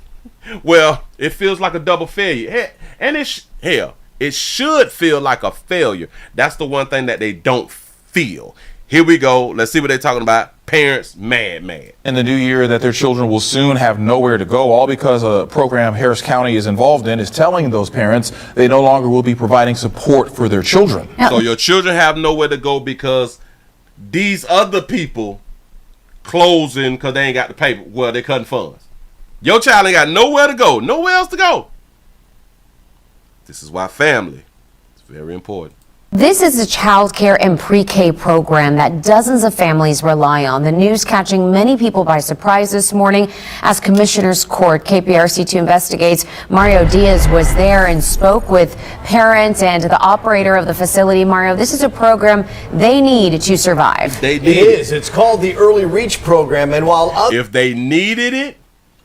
C: Well, it feels like a double failure. And it should feel like a failure. That's the one thing that they don't feel. Here we go. Let's see what they're talking about. Parents mad.
L: In the new year that their children will soon have nowhere to go, all because a program Harris County is involved in is telling those parents they no longer will be providing support for their children.
C: So your children have nowhere to go because these other people closing because they ain't got the paper. Well, they cutting funds. Your child ain't got nowhere to go. Nowhere else to go. This is why family is very important.
D: This is a child care and pre-K program that dozens of families rely on. The news catching many people by surprise this morning as Commissioner's Court KPRC2 investigates. Mario Diaz was there and spoke with parents and the operator of the facility. Mario, this is a program they need to survive.
M: It is. It's called the Early Reach Program. And while
C: if they needed it,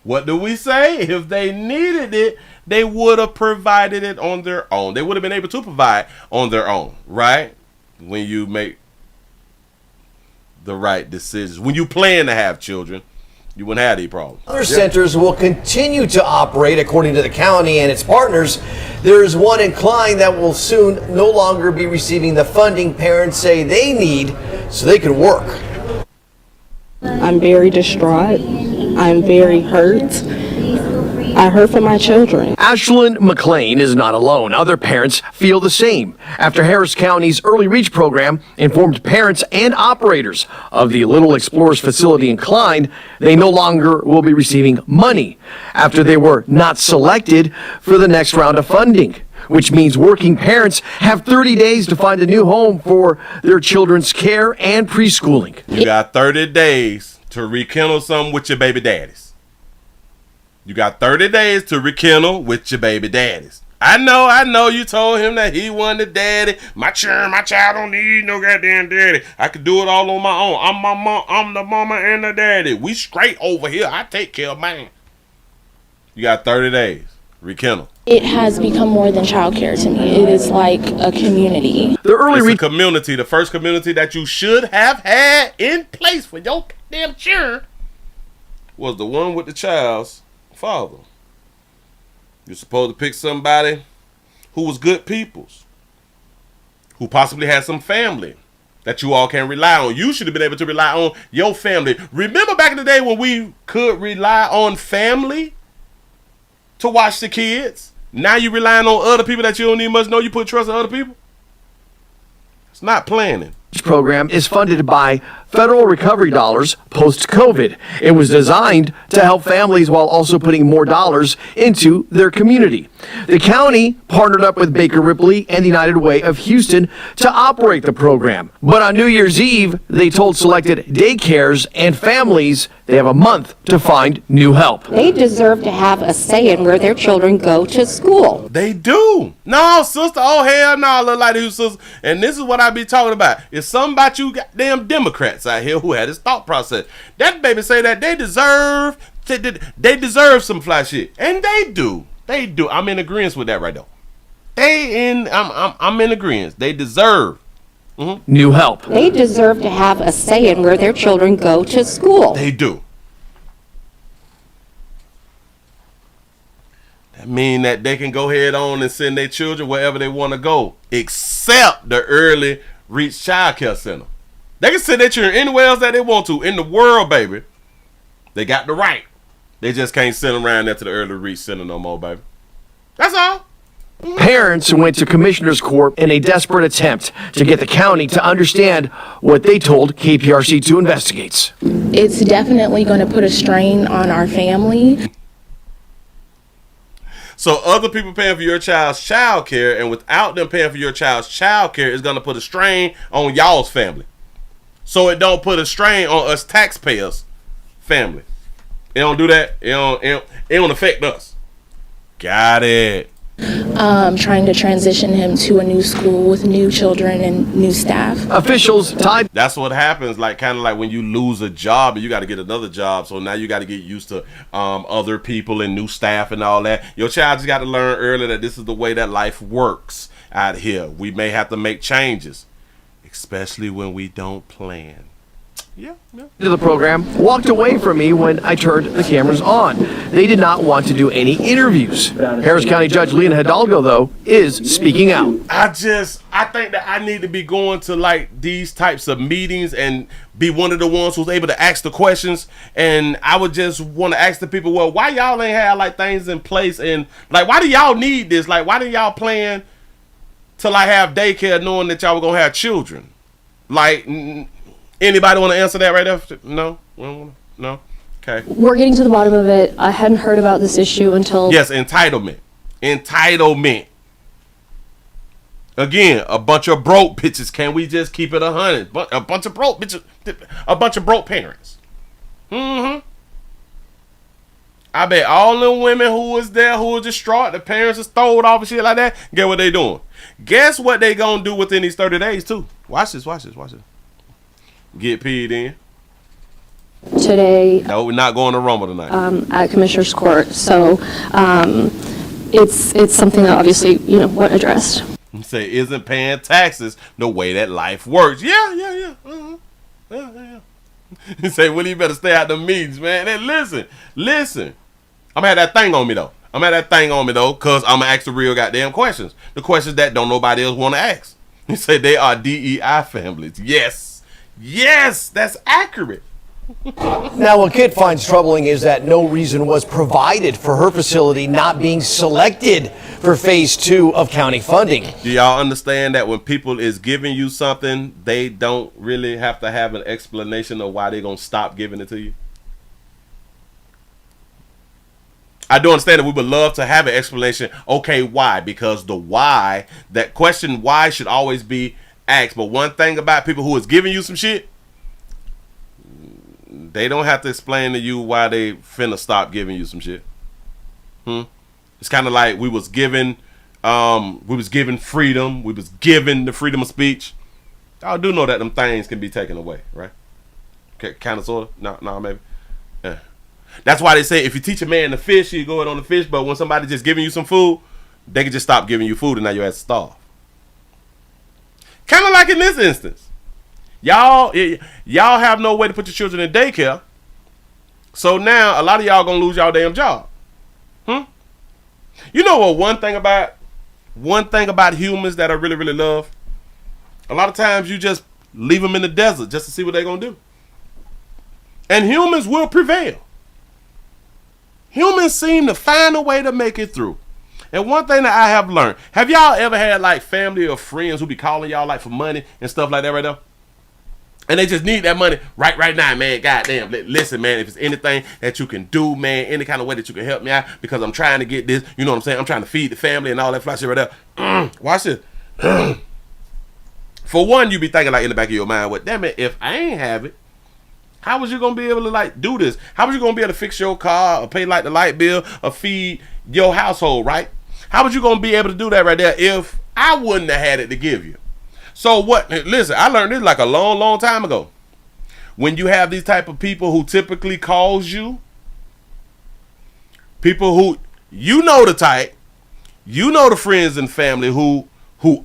C: what do we say? If they needed it, they would have provided it on their own. They would have been able to provide on their own, right? When you make the right decisions. When you plan to have children, you wouldn't have any problems.
M: Other centers will continue to operate according to the county and its partners. There's one in Klein that will soon no longer be receiving the funding parents say they need so they can work.
N: I'm very distraught. I'm very hurt. I heard from my children.
O: Ashlyn McLean is not alone. Other parents feel the same after Harris County's Early Reach program informed parents and operators of the Little Explorers facility in Klein they no longer will be receiving money after they were not selected for the next round of funding, which means working parents have 30 days to find a new home for their children's care and preschooling.
C: You got 30 days to rekindle something with your baby daddies. You got 30 days to rekindle with your baby daddies. I know you told him that he wanted a daddy. My child don't need no goddamn daddy. I could do it all on my own. I'm the mama and the daddy. We straight over here. I take care of mine. You got 30 days. Rekindle.
N: It has become more than childcare to me. It is like a community.
C: It's a community, the first community that you should have had in place for your damn children was the one with the child's father. You're supposed to pick somebody who was good peoples, who possibly had some family that you all can rely on. You should have been able to rely on your family. Remember back in the day when we could rely on family to watch the kids? Now you relying on other people that you don't even much know. You put trust in other people. It's not planning.
O: This program is funded by federal recovery dollars post-COVID. It was designed to help families while also putting more dollars into their community. The county partnered up with Baker Ripley and United Way of Houston to operate the program. But on New Year's Eve, they told selected daycares and families they have a month to find new help.
N: They deserve to have a say in where their children go to school.
C: They do. No, sister. Oh, hell no, little lady who's sister. And this is what I be talking about. It's something about you goddamn Democrats out here who had this thought process. That baby say that they deserve They deserve some fly shit, and they do. They do. I'm in agreement with that right now. I'm in agreement. They deserve
O: new help.
P: They deserve to have a say in where their children go to school.
C: They do. That mean that they can go ahead on and send their children wherever they want to go, except the early reach child care center. They can send their children anywhere else that they want to in the world, baby. They got the right. They just can't send them around there to the early reach center no more, baby. That's all.
O: Parents went to Commissioner's Court in a desperate attempt to get the county to understand what they told KPRC2 investigates.
N: It's definitely going to put a strain on our family.
C: So other people paying for your child's child care, and without them paying for your child's child care, it's going to put a strain on y'all's family. So it don't put a strain on us taxpayers' family. It don't do that. It don't affect us. Got it.
N: Trying to transition him to a new school with new children and new staff.
O: Officials tied.
C: That's what happens, like kind of like when you lose a job and you got to get another job. So now you got to get used to other people and new staff and all that. Your child just got to learn early that this is the way that life works out here. We may have to make changes, especially when we don't plan. Yeah.
O: To the program walked away from me when I turned the cameras on. They did not want to do any interviews. Harris County Judge Lena Hidalgo, though, is speaking out.
C: I think that I need to be going to like these types of meetings and be one of the ones who's able to ask the questions. And I would just want to ask the people, well, why y'all ain't have like things in place? And like, why do y'all need this? Like, why do y'all plan to like have daycare knowing that y'all were going to have children? Like, anybody want to answer that right after? No? No? Okay.
P: We're getting to the bottom of it. I hadn't heard about this issue until...
C: Yes, entitlement. Again, a bunch of broke bitches. Can we just keep it 100? A bunch of broke bitches. A bunch of broke parents. I bet all them women who was there, who was distraught, the parents is throwed off and shit like that, get what they doing. Guess what they gonna do within these 30 days too? Watch this. Get peed in.
P: Today.
C: No, we're not going to Rumble tonight.
P: At Commissioner's Court. So it's something that obviously, wasn't addressed.
C: You say, isn't paying taxes the way that life works? Yeah. You say, Willie, you better stay out the meetings, man. And listen. I'm gonna have that thing on me, though. Because I'm gonna ask the real goddamn questions. The questions that don't nobody else want to ask. You say they are DEI families. Yes, that's accurate.
M: Now, what Kit finds troubling is that no reason was provided for her facility not being selected for phase 2 of county funding.
C: Do y'all understand that when people is giving you something, they don't really have to have an explanation of why they're going to stop giving it to you? I do understand that we would love to have an explanation. Okay, why? Because the why, that question why should always be asked. But one thing about people who is giving you some shit, they don't have to explain to you why they finna stop giving you some shit. It's kind of like we was given freedom. We was given the freedom of speech. Y'all do know that them things can be taken away, right? Kind of, sort of. No, maybe. Yeah. That's why they say if you teach a man to fish, you go it on the fish. But when somebody just giving you some food, they can just stop giving you food and now your ass starve. Kind of like in this instance. Y'all have no way to put your children in daycare. So now a lot of y'all gonna lose y'all damn job. You know what one thing about humans that I really, really love? A lot of times you just leave them in the desert just to see what they're gonna do. And humans will prevail. Humans seem to find a way to make it through. And one thing that I have learned, have y'all ever had like family or friends who be calling y'all like for money and stuff like that right now? And they just need that money right now, man. Goddamn. Listen, man, if it's anything that you can do, man, any kind of way that you can help me out, because I'm trying to get this, you know what I'm saying? I'm trying to feed the family and all that fly shit right there. Watch this. For one, you be thinking like in the back of your mind, well, damn it, if I ain't have it, how was you going to be able to like do this? How was you going to be able to fix your car or pay like the light bill or feed your household, right? How was you going to be able to do that right there if I wouldn't have had it to give you? So what, listen, I learned this like a long, long time ago. When you have these type of people who typically calls you People who, you know the type, you know the friends and family who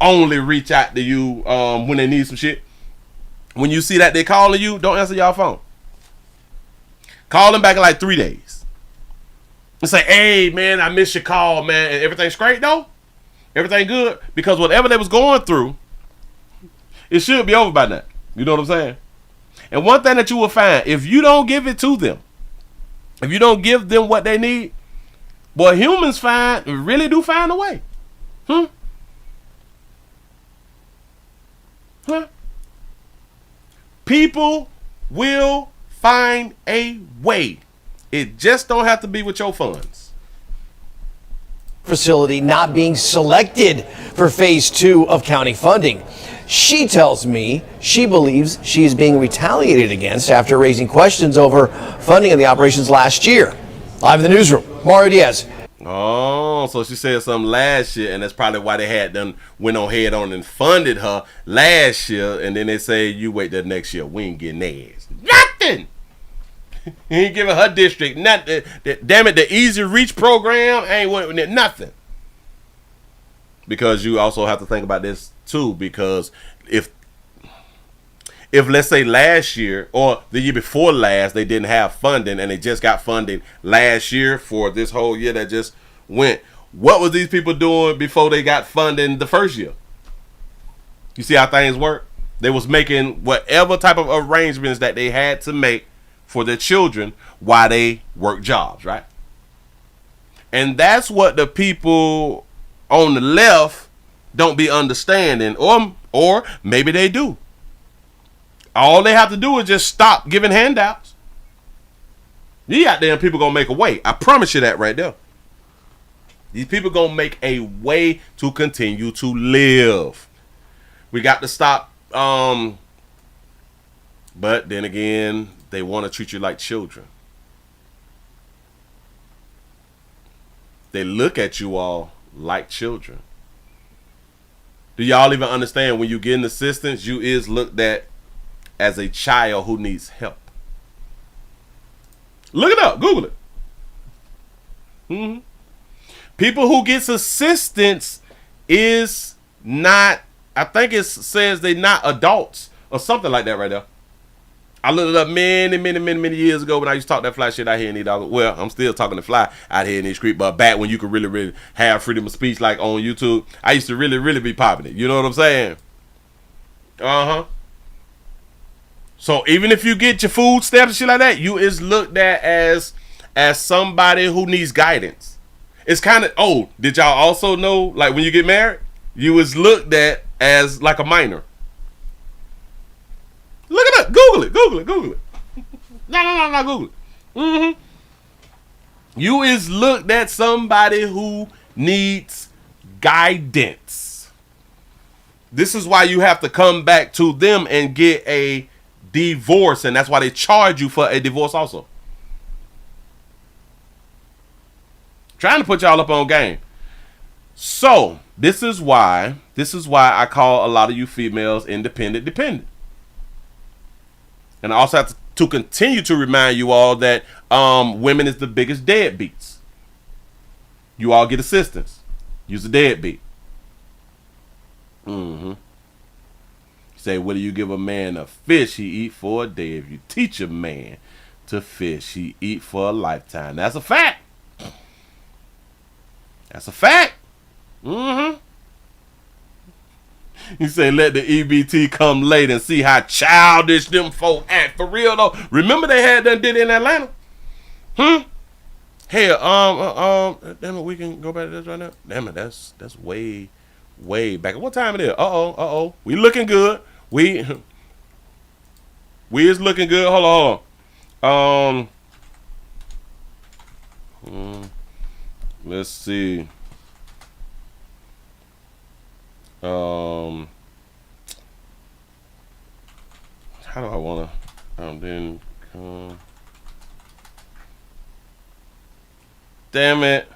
C: only reach out to you when they need some shit. When you see that they calling you, don't answer y'all phone. Call them back in like 3 days. And say, hey, man, I missed your call, man. And everything straight, though? Everything good? Because whatever they was going through, it should be over by now. You know what I'm saying? And one thing that you will find, if you don't give it to them, if you don't give them what they need, boy, humans really do find a way. People will find a way. It just don't have to be with your funds.
M: Facility not being selected for phase 2 of county funding. She tells me she believes she is being retaliated against after raising questions over funding of the operations last year. Live in the newsroom, Mario Diaz.
C: Oh, so she said something last year, and that's probably why they had done went on head on and funded her last year, and then they say, you wait till next year, we ain't getting ass. Nothing! He ain't giving her district nothing. Damn it, the Easy Reach program ain't with nothing. Because you also have to think about this too, because if let's say last year or the year before last they didn't have funding and they just got funding last year for this whole year that just went, what was these people doing before they got funding the first year? You see how things work? They was making whatever type of arrangements that they had to make for their children while they work jobs, right? And that's what the people on the left don't be understanding, or maybe they do. All they have to do is just stop giving handouts. You got them people gonna make a way. I promise you that right there. These people gonna make a way to continue to live. We got to stop. But then again, they want to treat you like children. They look at you all like children. Do y'all even understand when you get assistance, you is looked at as a child who needs help? Look it up. Google it. People who gets assistance is not, I think it says they not adults or something like that right there. I looked it up many years ago when I used to talk that fly shit out here in these dogs. Well, I'm still talking the fly out here in these streets, but back when you could really have freedom of speech like on YouTube, I used to really be popping it. You know what I'm saying? So even if you get your food stamps and shit like that, you is looked at as somebody who needs guidance. It's kind of, oh, did y'all also know, like when you get married, you is looked at as like a minor. Look it up. Google it. No, Google it. You is looked at somebody who needs guidance. This is why you have to come back to them and get a divorce, and that's why they charge you for a divorce also. Trying to put y'all up on game. So this is why I call a lot of you females independent dependent. And I also have to continue to remind you all that women is the biggest deadbeats. You all get assistance. Use a deadbeat. Say, what do you give a man a fish? He eat for a day. If you teach a man to fish, he eat for a lifetime. That's a fact. That's a fact. You say, let the EBT come late and see how childish them folk act. For real though. Remember they had done did it in Atlanta? Hell, damn it, we can go back to this right now. Damn it, that's way back. What time it is? We looking good. We is looking good. Hold on. Let's see. How do I want to then come? Damn it.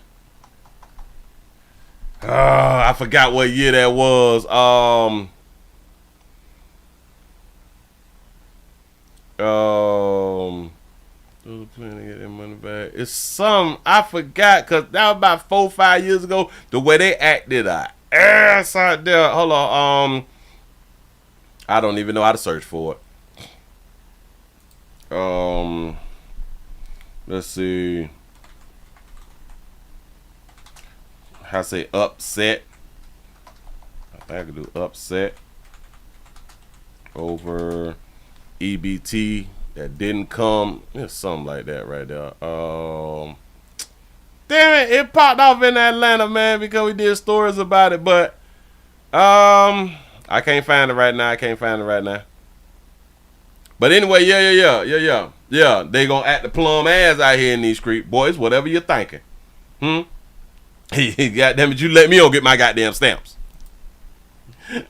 C: I forgot what year that was. Still planning to get their money back. It's some, I forgot, because that was about 4 or 5 years ago, the way they acted ass out there. Hold on. I don't even know how to search for it. Let's see. How to say upset. I think I could do upset over EBT that didn't come. It's something like that right there. Damn it popped off in Atlanta, man, because we did stories about it, but I can't find it right now. But anyway, yeah. They gonna act the plum ass out here in these streets, boys. Whatever you're thinking. Goddamn it, you let me on get my goddamn stamps.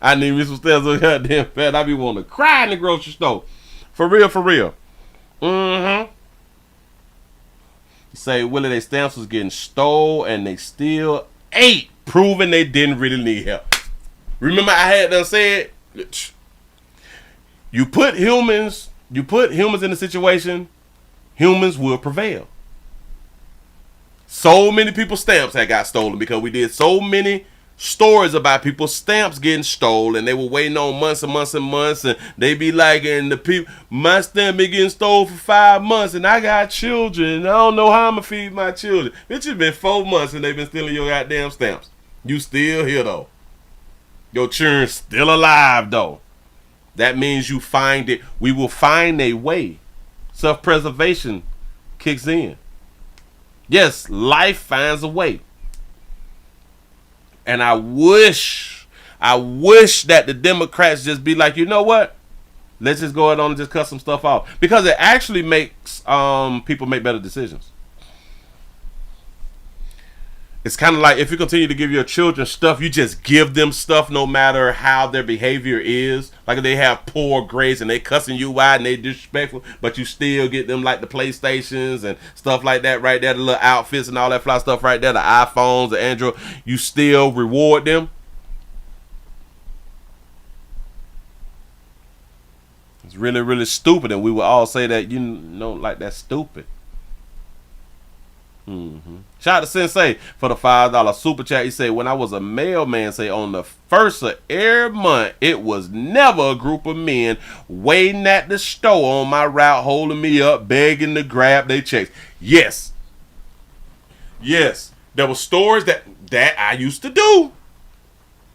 C: I need me some stamps so goddamn fat. I be wanting to cry in the grocery store. For real. You say, Willie, their stamps was getting stole and they still ate, proving they didn't really need help. Remember I had done said, you put humans in a situation, humans will prevail. So many people's stamps had got stolen because we did so many stories about people's stamps getting stolen, and they were waiting on months and months and months, and they be like, and the people, my stamp been getting stolen for 5 months, and I got children, I don't know how I'm gonna feed my children. Bitch, it's been 4 months and they've been stealing your goddamn stamps. You still here though. Your children still alive though. That means you find it. We will find a way. Self-preservation kicks in. Yes, life finds a way. And I wish that the Democrats just be like, you know what? Let's just go ahead on and just cut some stuff off. Because it actually makes people make better decisions. It's kind of like if you continue to give your children stuff, you just give them stuff no matter how their behavior is. Like if they have poor grades and they cussing you out and they disrespectful, but you still get them like the PlayStations and stuff like that right there, the little outfits and all that fly stuff right there, the iPhones, the Android, you still reward them. It's really, really stupid, and we would all say that, you know, like that's stupid. Shout out to Sensei for the $5 super chat. He said, when I was a mailman, say on the first of every month, it was never a group of men waiting at the store on my route, holding me up, begging to grab their checks. Yes, there were stores that I used to do.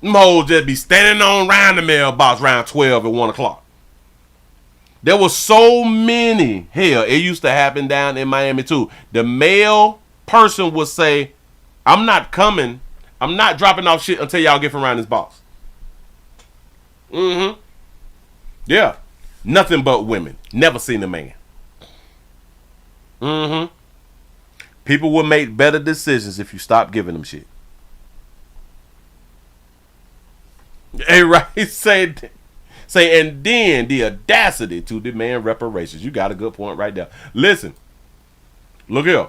C: Them hoes just be standing on around the mailbox around 12 and 1 o'clock. There were so many. Hell, it used to happen down in Miami too. The mail person would say, I'm not coming. I'm not dropping off shit until y'all get from around this box. Yeah. Nothing but women. Never seen a man. People will make better decisions if you stop giving them shit. Hey, right? Say, and then the audacity to demand reparations. You got a good point right there. Listen, look here.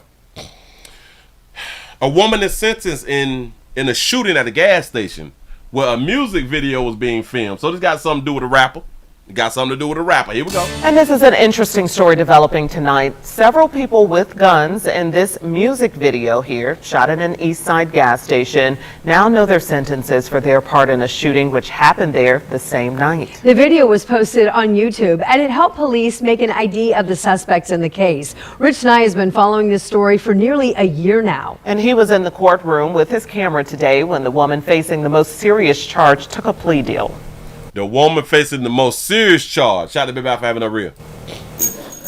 C: A woman is sentenced in a shooting at a gas station where a music video was being filmed. So this got something to do with a rapper. It got something to do with a rapper. Here we go.
Q: And this is an interesting story developing tonight. Several people with guns in this music video here, shot at an East Side gas station, now know their sentences for their part in a shooting which happened there the same night.
R: The video was posted on YouTube, and it helped police make an ID of the suspects in the case. Rich Nye has been following this story for nearly a year now.
Q: And he was in the courtroom with his camera today when the woman facing the most serious charge took a plea deal.
C: The woman facing the most serious charge. Shout out to Baby for having her real.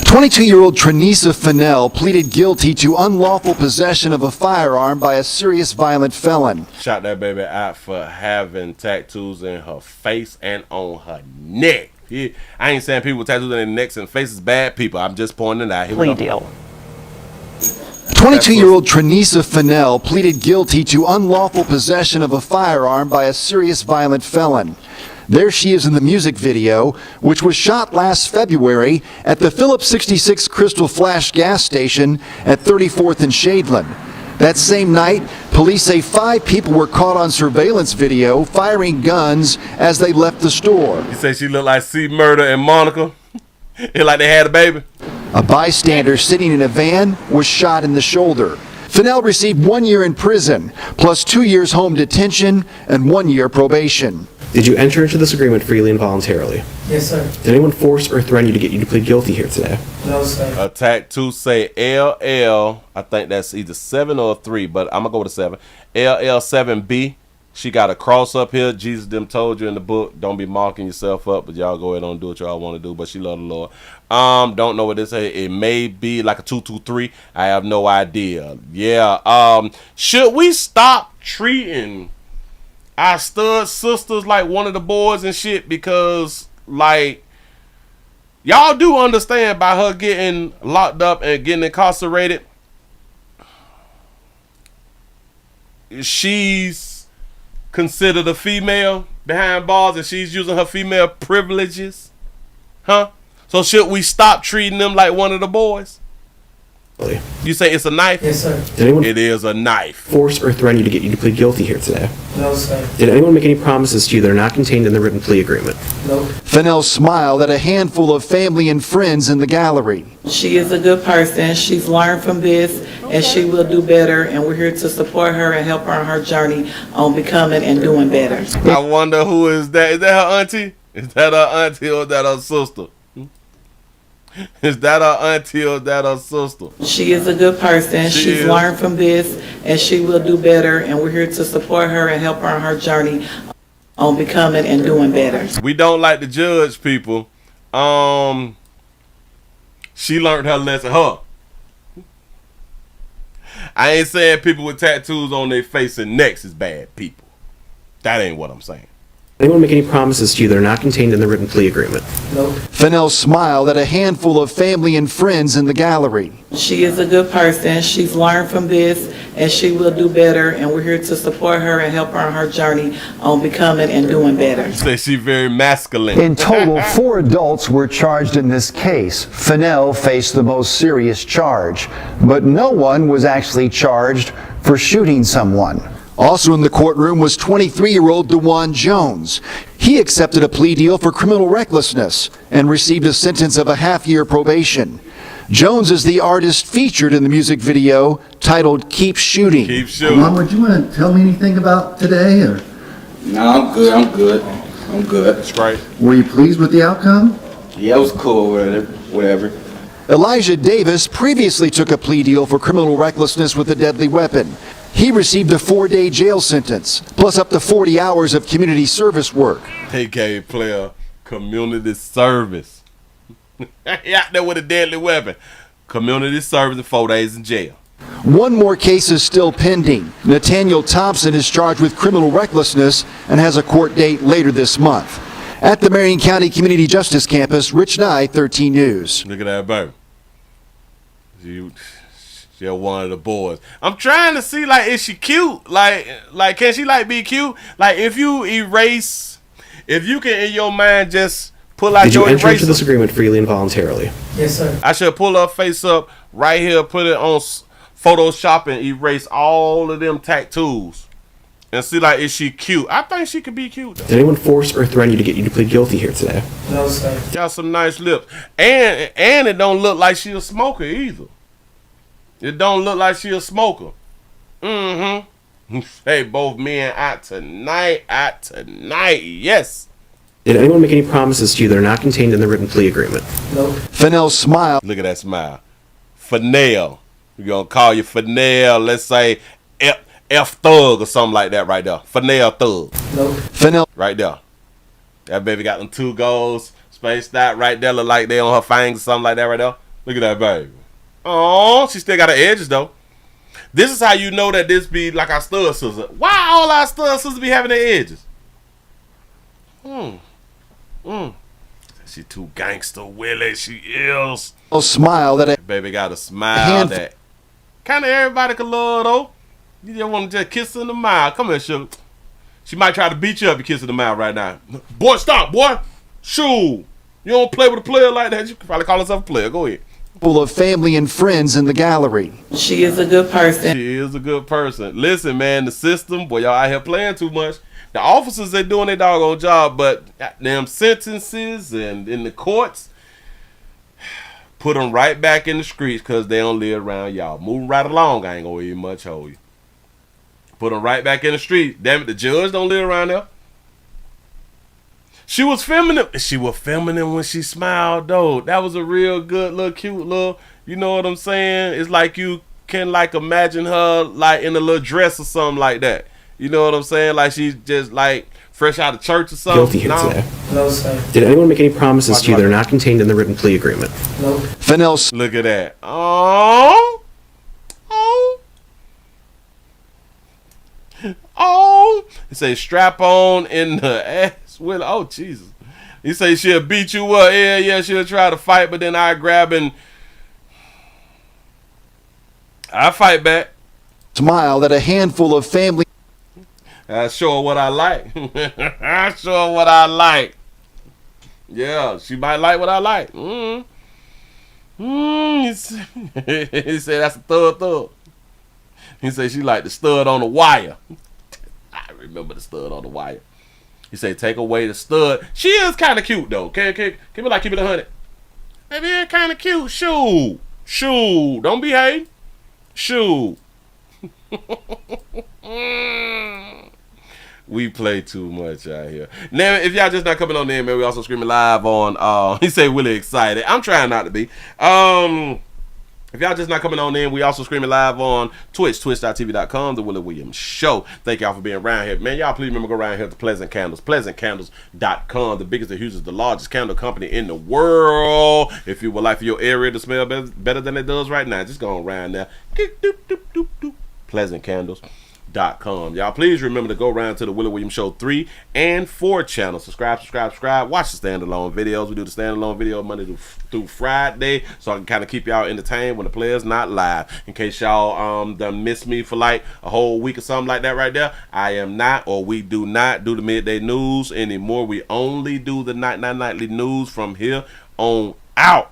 S: 22-year-old Trenisa Fennell pleaded guilty to unlawful possession of a firearm by a serious violent felon.
C: Shout that baby out for having tattoos in her face and on her neck. I ain't saying people with tattoos on their necks and faces bad people. I'm just pointing it out. Here
Q: plea deal.
S: 22-year-old Trenisa Fennell pleaded guilty to unlawful possession of a firearm by a serious violent felon. There she is in the music video, which was shot last February at the Phillips 66 Crystal Flash gas station at 34th and Shadeland. That same night, police say 5 people were caught on surveillance video firing guns as they left the store.
C: You say she looked like C. Murder and Monica? It like they had a baby?
S: A bystander sitting in a van was shot in the shoulder. Fennell received 1 year in prison, plus 2 years home detention and 1 year probation.
T: Did you enter into this agreement freely and voluntarily?
U: Yes, sir.
T: Did anyone force or threaten you to get you to plead guilty here today?
U: No, sir.
C: Attack 2 say LL, I think that's either 7 or 3, but I'm going to go with a 7. LL7B, she got a cross up here. Jesus them told you in the book, don't be marking yourself up, but y'all go ahead and do what y'all want to do, but she love the Lord. Don't know what this is. It may be like a 223. I have no idea. Yeah. Should we stop treating our stud sisters like one of the boys and shit? Because, like, y'all do understand by her getting locked up and getting incarcerated, she's considered a female behind bars and she's using her female privileges. Huh? So should we stop treating them like one of the boys? You say it's a knife?
U: Yes, sir.
T: Did anyone
C: It is a knife.
T: force or threaten you to get you to plead guilty here today?
U: No, sir.
T: Did anyone make any promises to you that are not contained in the written plea agreement?
U: No.
S: Fennell smiled at a handful of family and friends in the gallery.
V: She is a good person. She's learned from this, and she will do better, and we're here to support her and help her on her journey on becoming and doing better.
C: I wonder who is that? Is that her auntie? Is that her auntie or is that her sister? Is that her auntie or is that her sister?
V: She is a good person. She's learned from this, and she will do better, and we're here to support her and help her on her journey on becoming and doing better.
C: We don't like to judge people. She learned her lesson. I ain't saying people with tattoos on their face and necks is bad people. That ain't what I'm saying.
T: Anyone make any promises to you that are not contained in the written plea agreement?
U: No.
S: Fennell smiled at a handful of family and friends in the gallery.
V: She is a good person. She's learned from this, and she will do better, and we're here to support her and help her on her journey on becoming and doing better.
C: Say she very masculine.
S: In total, 4 adults were charged in this case. Fennell faced the most serious charge, but no one was actually charged for shooting someone. Also in the courtroom was 23-year-old DeJuan Jones. He accepted a plea deal for criminal recklessness and received a sentence of a half-year probation. Jones is the artist featured in the music video titled Keep Shooting.
C: Keep shooting.
W: Mom, would you want to tell me anything about today? Or
X: No, I'm good.
C: That's great.
W: were you pleased with the outcome?
X: Yeah, it was cool, whatever.
S: Elijah Davis previously took a plea deal for criminal recklessness with a deadly weapon. He received a 4-day jail sentence, plus up to 40 hours of community service work.
C: They gave player community service. He out there with a deadly weapon. Community service and 4 days in jail.
S: One more case is still pending. Nathaniel Thompson is charged with criminal recklessness and has a court date later this month. At the Marion County Community Justice Campus, Rich Nye, 13 News.
C: Look at that baby. She's one of the boys. I'm trying to see, like, is she cute? Like, can she, like, be cute? Like, if you can in your mind just pull out
T: Did you
C: your
T: enter
C: eraser.
T: into this agreement freely and voluntarily?
U: Yes, sir.
C: I should pull her face up right here, put it on Photoshop and erase all of them tattoos and see, like, is she cute? I think she could be cute, though.
T: Did anyone force or threaten you to get you to plead guilty here today?
U: No, sir.
C: Got some nice lips. And it don't look like she a smoker either. It don't look like she a smoker. Hey, both men out tonight. Yes.
T: Did anyone make any promises to you that are not contained in the written plea agreement?
U: No.
S: Fennell smiled.
C: Look at that smile. Fennell. We're going to call you Fennell. Let's say F Thug or something like that right there. Fennell Thug.
U: No.
S: Fennell.
C: Right there. That baby got them 2 goals spaced out right there. Look like they on her fangs or something like that right there. Look at that baby. Oh, she still got her edges though. This is how you know that this be like our stud sisters. Why all our stud sisters be having their edges? She too gangster, Willie. She is.
S: Smiled at a
C: baby got a smile that kind of everybody can love though. You just want to just kiss her in the mouth. Come here, sugar. She might try to beat you up and kiss her in the mouth right now. Boy, stop, boy. Shoo. You don't play with a player like that. You can probably call herself a player. Go ahead.
S: Full of family and friends in the gallery.
V: She is a good person.
C: She is a good person. Listen, man, the system, boy, y'all out here playing too much. The officers, they doing their doggone job, but them sentences and in the courts, Put them right back in the streets because they don't live around y'all. Moving right along, I ain't gonna even much hold you. Put them right back in the street. Damn it, the judge don't live around there. She was feminine. She was feminine when she smiled, though. That was a real good, little cute little, you know what I'm saying? It's like you can like imagine her like in a little dress or something like that. You know what I'm saying? Like she's just like fresh out of church or something.
T: Guilty here today. No, sir. Did anyone make any promises to you that are not contained in the written plea agreement?
W: No.
S: Fennell.
C: Look at that. Oh. He say strap on in the ass. Will. Oh, Jesus. He say she'll beat you up. Yeah, she'll try to fight, but then I grab and I fight back.
S: Smile that a handful of family.
C: I show her what I like. I show her what I like. Yeah, she might like what I like. He said that's a thug. He said she like the stud on the wire. I remember the stud on the wire. He said take away the stud. She is kind of cute though. Can we like keep it 100? Maybe it's kind of cute. Shoo. Don't behave. Shoo. We play too much out here. Now, if y'all just not coming on in, man, we also streaming live on, he say Willie excited. I'm trying not to be. If y'all just not coming on in, we also streaming live on Twitch, twitch.tv.com, The Willie Williams Show. Thank y'all for being around here. Man, y'all please remember to go around here to Pleasant Candles, pleasantcandles.com, the biggest, the hugest, the largest candle company in the world. If you would like for your area to smell better than it does right now, just go around there. pleasantcandles.com. Y'all please remember to go around to the Willie Williams Show 3 and 4 channel. Subscribe. Watch the standalone videos. We do the standalone video Monday through Friday, so I can kind of keep y'all entertained when the player's not live. In case y'all done miss me for like a whole week or something like that right there, I am not, or we do not do the midday news anymore. We only do the nightly news from here on out.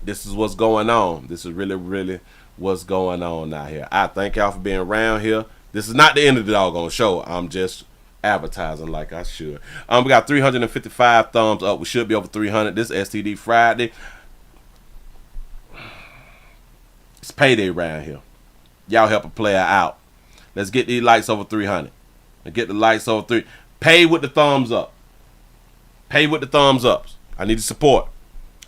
C: This is what's going on. This is really what's going on out here. I thank y'all for being around here. This is not the end of the doggone show. I'm just advertising like I should. We got 355 thumbs up. We should be over 300. This STD Friday. It's payday around here. Y'all help a player out. Let's get these likes over 300. Let's get the likes over 3. Pay with the thumbs up. Pay with the thumbs ups. I need the support.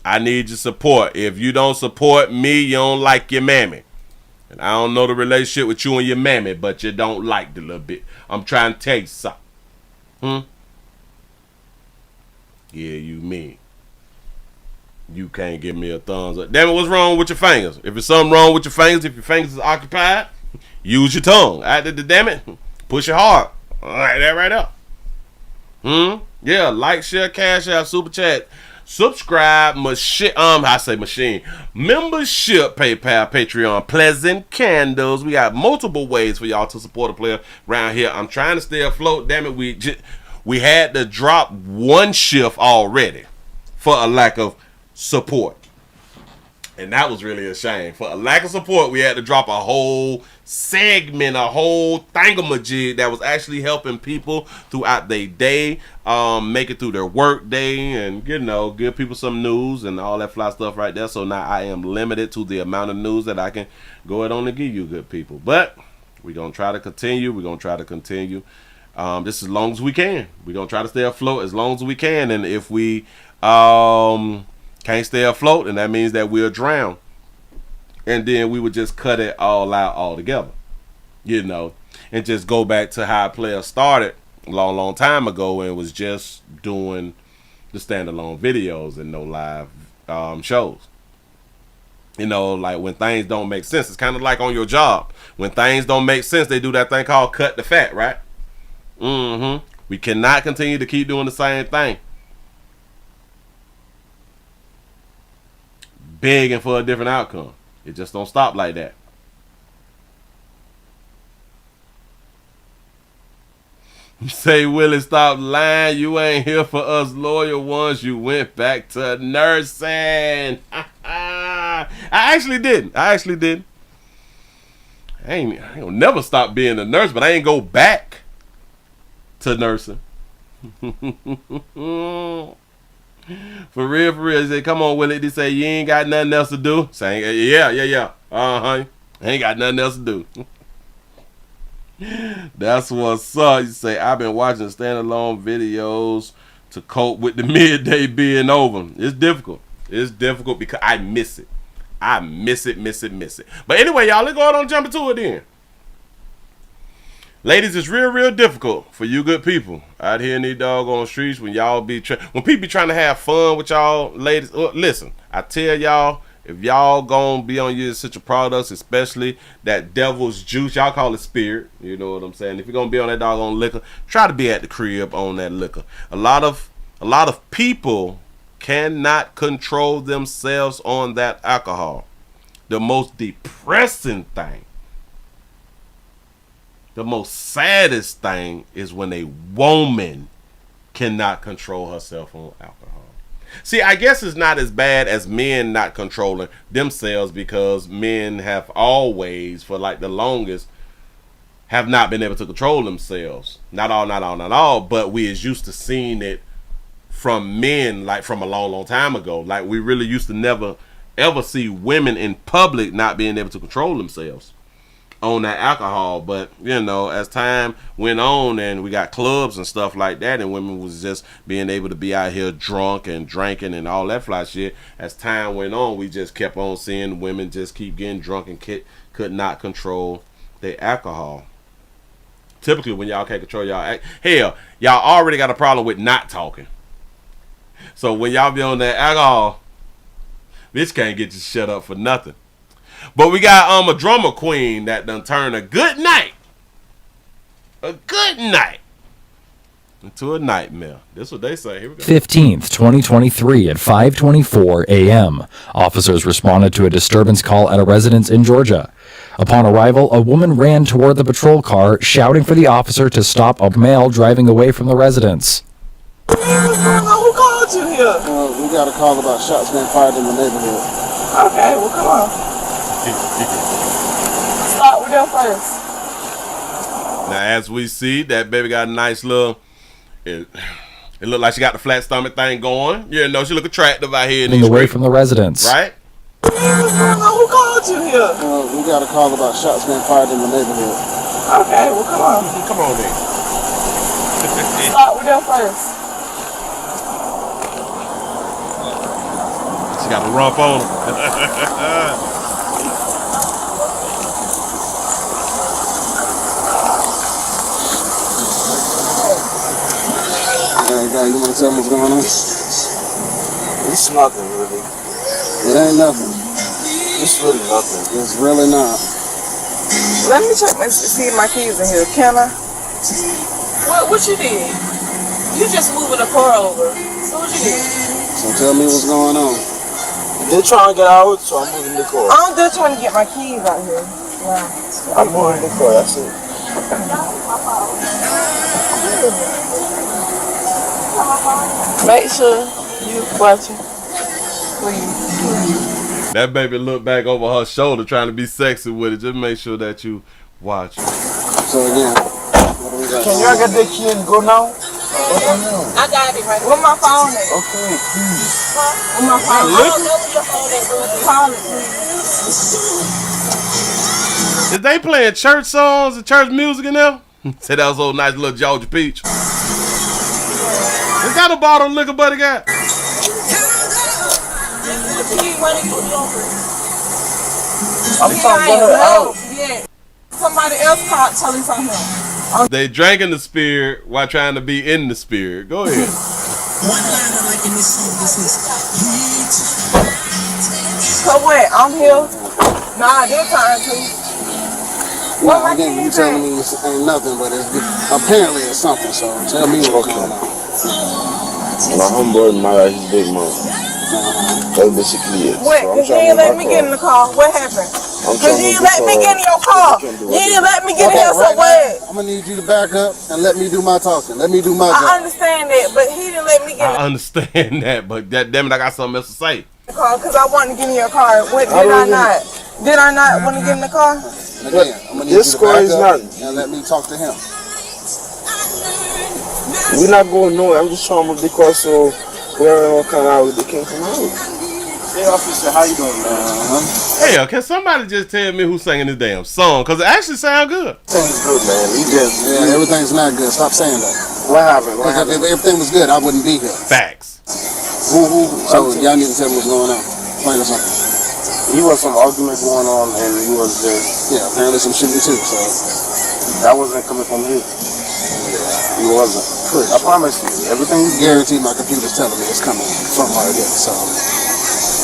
C: I need your support. If you don't support me, you don't like your mammy. And I don't know the relationship with you and your mammy, but you don't like the little bit. I'm trying to tell you something. Yeah, you mean. You can't give me a thumbs up. Damn it, what's wrong with your fingers? If there's something wrong with your fingers, if your fingers is occupied, use your tongue. Damn it, push it hard. All right, that right up. Yeah, like, share, cash out, super chat. Subscribe, membership, PayPal, Patreon, Pleasant Candles. We got multiple ways for y'all to support a player around here. I'm trying to stay afloat. Damn it, we had to drop one shift already for a lack of support. And that was really a shame. For a lack of support, we had to drop a whole segment, a whole thingamajig that was actually helping people throughout their day, make it through their work day, and, you know, give people some news and all that fly stuff right there. So now I am limited to the amount of news that I can go ahead on and give you, good people. But we're going to try to continue. This as long as we can. We're going to try to stay afloat as long as we can. And if we can't stay afloat, and that means that we'll drown. And then we would just cut it all out altogether, you know, and just go back to how a player started a long time ago and was just doing the standalone videos and no live shows. You know, like when things don't make sense, it's kind of like on your job. When things don't make sense, they do that thing called cut the fat, right? We cannot continue to keep doing the same thing. Begging for a different outcome. It just don't stop like that. Say, Willie, stop lying. You ain't here for us loyal ones. You went back to nursing. I actually didn't. I ain't gonna never stop being a nurse, but I ain't go back to nursing. For real, he said, come on, Willie. They say, you ain't got nothing else to do. Saying, yeah. Ain't got nothing else to do. That's what's up. You say, I've been watching standalone videos to cope with the midday being over. It's difficult. It's difficult because I miss it. I miss it. But anyway, y'all, let's go ahead and jump into it then. Ladies, it's real difficult for you good people out here in these doggone streets when y'all when people be trying to have fun with y'all ladies. Listen, I tell y'all, if y'all gonna be on your essential products, especially that devil's juice, y'all call it spirit, you know what I'm saying? If you're gonna be on that doggone liquor, try to be at the crib on that liquor. A lot of people cannot control themselves on that alcohol. The most depressing thing, the most saddest thing is when a woman cannot control herself on alcohol. See, I guess it's not as bad as men not controlling themselves, because men have always, for like the longest, have not been able to control themselves. Not all, but we is used to seeing it from men, like from a long time ago. Like we really used to never ever see women in public not being able to control themselves on that alcohol. But you know, as time went on and we got clubs and stuff like that, and women was just being able to be out here drunk and drinking and all that fly shit, as time went on, we just kept on seeing women just keep getting drunk and could not control their alcohol. Typically when y'all can't control y'all hell, y'all already got a problem with not talking. So when y'all be on that alcohol, bitch can't get you shut up for nothing. But we got a drummer queen that done turned a good night into a nightmare. That's what they say. Here we go.
A: 15th, 2023 at 5:24 a.m. Officers responded to a disturbance call at a residence in Georgia. Upon arrival, a woman ran toward the patrol car, shouting for the officer to stop a male driving away from the residence.
B: Who called you here? We got a call about shots being fired in the neighborhood. Okay, well, come on. Start with them first.
C: Now, as we see, that baby got a nice little. It looked like she got the flat stomach thing going. You know, she look attractive out here in these
A: away from the residence.
C: Right?
B: Who called you here? We got a call about shots being fired in the neighborhood. Okay, well, come on.
C: Come on then.
B: Start with them first.
C: She got a rump on her.
B: Hey, you want to tell me what's going on? It's nothing, really. It ain't nothing. It's really nothing. It's really not. Let me check see my keys in here. Can I? What you did? You just moving the car over. So what you did? So tell me what's going on. They're trying to get out, so I'm moving the car. I'm just trying to get my keys out here. Yeah. I'm moving the car, that's it. Make sure you watch it, please.
C: That baby looked back over her shoulder trying to be sexy with it. Just make sure that you watch it.
B: So again, can you get the key and go now? I got it right here. Where my phone at? Okay, please. Where my phone? I don't know where your phone at, bro. Call it, please.
C: Is they playing church songs and church music in there? Say that was old nice little Georgia Peach. Is that a bottle of liquor buddy got?
B: I'm talking about yeah. Somebody else called telling something.
C: They drank in the spirit while trying to be in the spirit. Go ahead.
B: So what? I'm here. Nah, they're trying to. Well, again, you telling me it ain't nothing, but apparently it's something. So tell me what's going on.
E: My homeboy married his big mom. That's basically it.
B: What? Because you ain't let me get in the car. What happened? Because you ain't let me get in your car. You ain't let me get in here, so what? I'm going to need you to back up and let me do my talking. Let me do my job. I understand that, but he didn't let me get in.
C: I understand that, but damn it, I got something else to say.
B: Because I wanted to get in your car. What, did I not? Did I not want to get in the car? Again, I'm going to need you to back up and let me talk to him.
E: We're not going nowhere. I'm just trying to move the car so Whoever don't come out, they can't come out.
X: Hey, officer, how you doing, man?
C: Hell, can somebody just tell me who's singing this damn song? Because it actually sounds good.
E: Everything's good, man.
F: Yeah, everything's not good. Stop saying that.
E: What happened? What happened?
F: If everything was good, I wouldn't be here.
C: Facts.
F: So y'all need to tell me what's going on. Explain us something.
E: He was some argument going on, and he was just...
F: Yeah, apparently some shooting too, so...
E: That wasn't coming from him. He wasn't. I promise you, everything's
F: guaranteed. My computer's telling me it's coming from right here, so...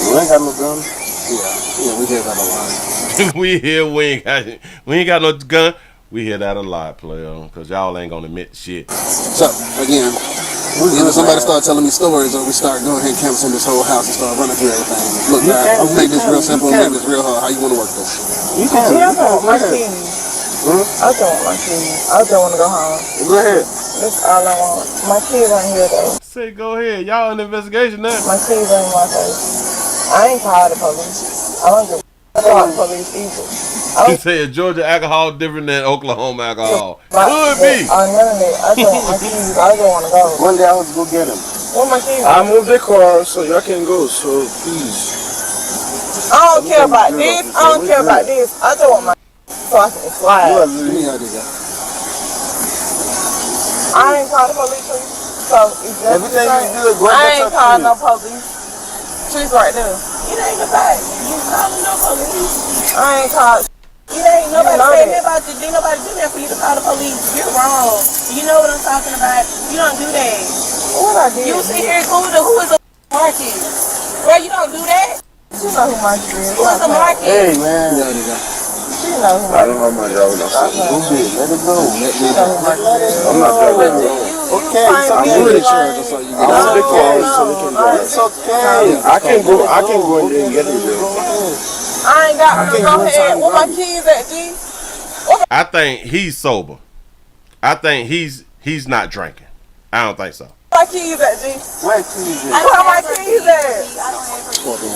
E: You ain't got no gun?
F: Yeah, we hear that a lot.
C: we ain't got no gun. We hear that a lot, player, because y'all ain't gonna admit shit.
F: So, again, somebody start telling me stories, or we start going ahead and canvassing this whole house and start running through everything. Look, I'm gonna make this real simple and make this real hard. How you want to work this?
B: You can. I don't want my kids. I don't want my kids. I don't want to go home.
E: Go ahead.
B: That's all I want. My kids ain't here, though.
C: Say, go ahead. Y'all in the investigation now.
B: My kids ain't my face. I ain't called the police. I don't give a call the police either.
C: You say Georgia alcohol different than Oklahoma alcohol.
B: Could be. None of that. I don't want my kids. I don't want to go.
E: One day I was go get him.
B: Where my kids?
E: I moved the car so y'all can go. So please.
B: I don't care about this. I don't care about this. I just want my so I can slide. I ain't called the police. So if
E: everything is good,
B: I ain't called no police. She's right there. It ain't nobody. You calling no police? I ain't called.
G: It ain't nobody saying that about you. Didn't nobody do that for you to call the police. You're wrong. You know what I'm talking about. You don't do that.
B: What I did?
G: You sit here and Google who is a market. Bro, you don't do that.
B: You know who my is.
G: Who is a market?
E: Hey, man.
B: You know who
E: I don't know my job. Let it go. I'm not going to go.
F: Okay, so I'm really sure.
E: I'm the car so we can go. It's okay. I can go in there and get it there.
B: I ain't got to go ahead. Where my kids at, G?
C: I think he's sober. I think he's not drinking. I don't think so.
B: My keys at, G?
E: Where keys at?
B: Where my keys at?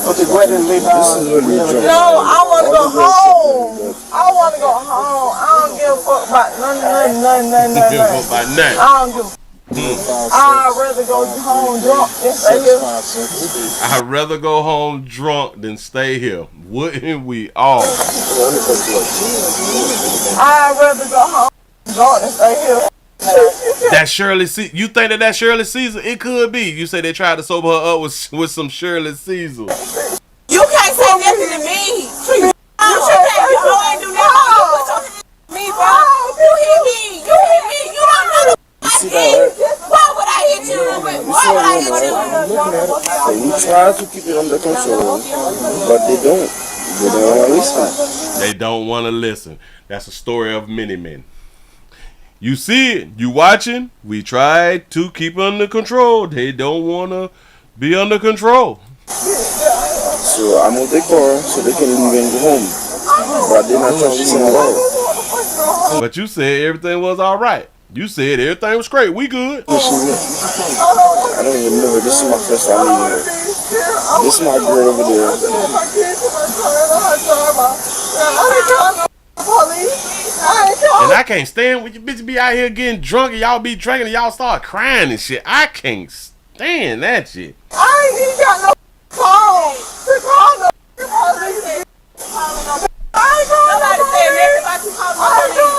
E: Okay, go ahead and lay down. This is really
B: No, I want to go home. I want to go home. I don't give a fuck about nothing. I don't give a fuck. I'd rather go home drunk than stay here.
C: I'd rather go home drunk than stay here. Wouldn't we all?
B: I'd rather go home drunk than stay here.
C: That Shirley Caesar. You think that Shirley Caesar? It could be. You say they tried to sober her up with some Shirley Caesar.
G: You can't say nothing to me. You ain't do nothing. Me, bro. You hit me. You don't know the why would I hit you? Why would I hit you?
E: We try to keep it under control, but they don't. They don't want to listen.
C: They don't want to listen. That's a story of many men. You see it. You watching. We try to keep under control. They don't want to be under control.
E: So I moved the car so they can leave and go home. But they're not trying to listen at all.
C: But you said everything was all right. You said everything was great. We good.
E: I don't even remember. This is my first time meeting her. This is my girl over there.
C: And I can't stand when you bitches be out here getting drunk and y'all be drinking and y'all start crying and shit. I can't stand that shit.
B: I ain't even got no phone to call no police.
G: Nobody said nothing about you calling the police.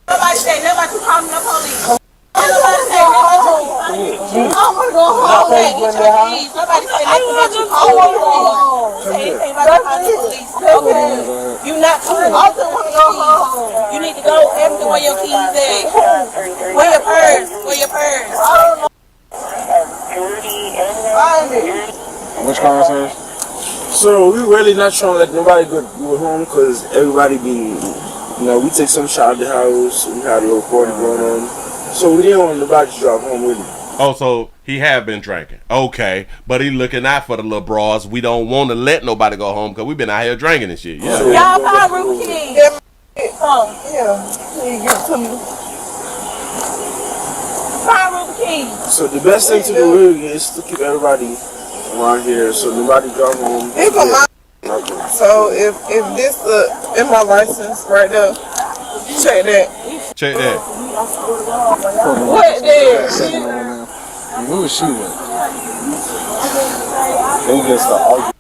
G: Nobody said nothing about you calling the police. Nobody said nothing about you.
B: I want to go home.
G: Nobody said nothing about you calling the police. Say anything about you calling the police. Okay. You not cool.
B: I just want to go home.
G: You need to go everywhere where your keys at. Where your purse? Where your purse?
E: Which car is hers? So we really not trying to let nobody go home because everybody be, we take some shot at the house. We had a little party going on. So we didn't want nobody to drive home with him.
C: Oh, so he have been drinking. Okay. But he looking out for the little bras. We don't want to let nobody go home because we been out here drinking and shit. Yeah.
G: Y'all find Ruby King.
B: Yeah. You get to me.
G: Find Ruby King.
E: So the best thing to do really is to keep everybody around here so nobody drive home.
B: So if this in my license right there, check that.
C: Check that.
B: What there?
F: Who is she with?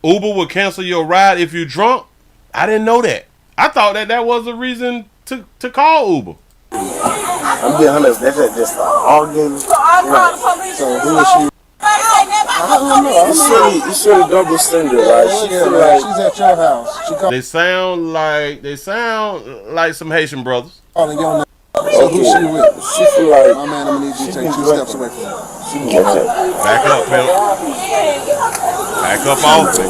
C: Uber will cancel your ride if you're drunk? I didn't know that. I thought that was a reason to call Uber.
E: I'm being honest, that's just arguing. So who is she? I don't know. It's really double standard, right?
F: She's at your house.
C: They sound like some Haitian brothers.
F: So who's she with?
E: She feel like,
F: my man, I'm gonna need you to take 2 steps away from her.
C: Back up, pimp. Back up off me.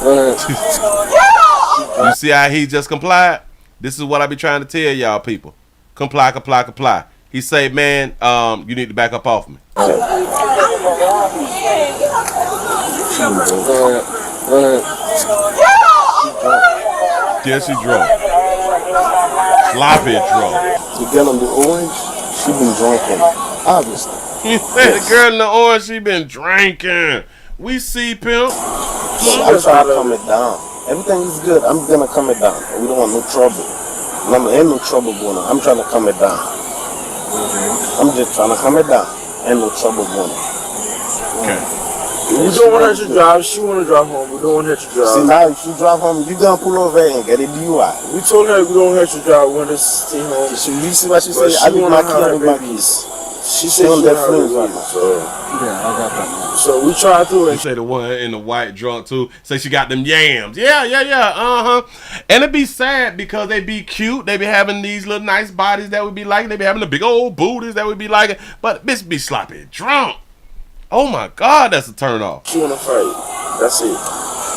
E: Go ahead.
C: You see how he just complied? This is what I be trying to tell y'all people. Comply, comply, comply. He say, man, you need to back up off me.
E: Go ahead.
C: Yeah, she drunk. Sloppy drunk.
E: The girl in the orange, she been drinking, obviously.
C: You said the girl in the orange, she been drinking. We see, pimp.
E: I'm trying to calm it down. Everything is good. I'm gonna calm it down. We don't want no trouble. Ain't no trouble going on. I'm trying to calm it down. I'm just trying to calm it down. Ain't no trouble going on.
C: Okay.
E: We don't want her to drive. She want to drive home. We don't want her to drive. See, now if she drive home, you gonna pull over and get a DUI. We told her we don't want her to drive. We want her to stay home. So you see what she said? I leave my key with my keys. She said she that friends right now. So
F: yeah, I got that.
E: So we tried to.
C: You say the one in the white drunk too. Say she got them yams. Yeah. And it be sad because they be cute. They be having these little nice bodies that we be liking. They be having the big old booties that we be liking. But bitch be sloppy drunk. Oh my God, that's a turn off.
E: She wanna fight. That's it.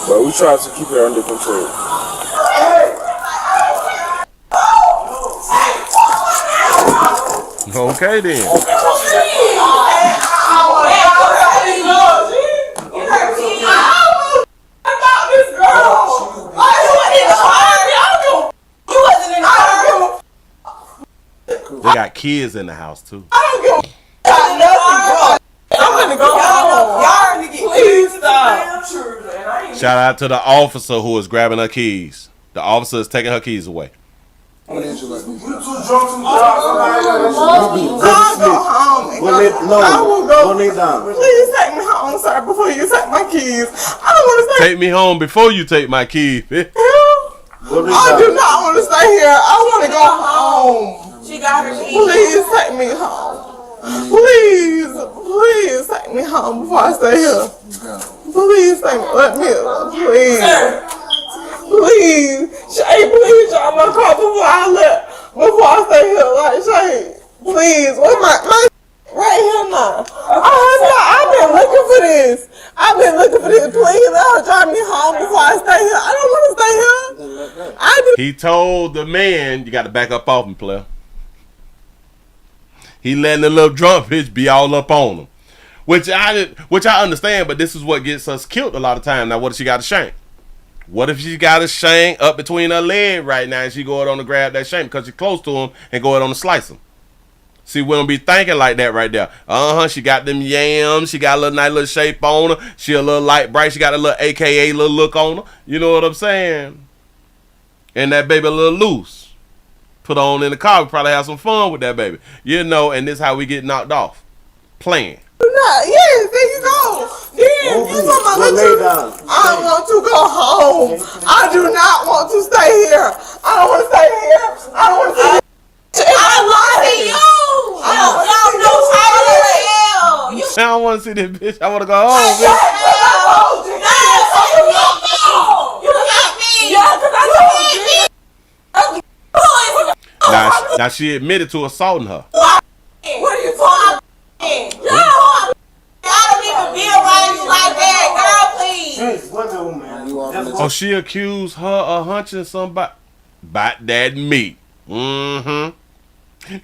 E: But we try to keep her under control.
C: Okay then. They got kids in the house too.
B: I'm gonna go home. Y'all need to please stop.
C: Shout out to the officer who is grabbing her keys. The officer is taking her keys away.
B: I'll go home. I will go. Please take me home, sir, before you take my keys. I don't want to stay.
C: Take me home before you take my keys.
B: I do not want to stay here. I want to go home. She got her keys. Please take me home. Please take me home before I stay here. Please take me. Let me. Please, Shay, please drive my car before I stay here. Like, Shay, please. Where's my right here now? I've been looking for this. Please, let her drive me home before I stay here. I don't want to stay here.
C: He told the man, you got to back up off him, player. He letting the little drunk bitch be all up on him. Which I understand, but this is what gets us killed a lot of time. Now, what if she got a shank? What if she got a shank up between her leg right now and she go on to grab that shank because she's close to him and go on to slice him? See, we don't be thinking like that right there. She got them yams. She got a little nice little shape on her. She a little light bright. She got a little AKA little look on her. You know what I'm saying? And that baby a little loose. Put on in the car. We probably have some fun with that baby. You know, and this is how we get knocked off. Playing.
B: Yes, there you go. I want to go home. I do not want to stay here. I don't want to stay here. I don't want to stay here. I want to see you.
C: I don't want to see this bitch. I want to go home, bitch. Now she admitted to assaulting her.
B: What are you talking about? I don't even be around you like that, girl, please.
C: Oh, she accused her of hunching somebody about that meat.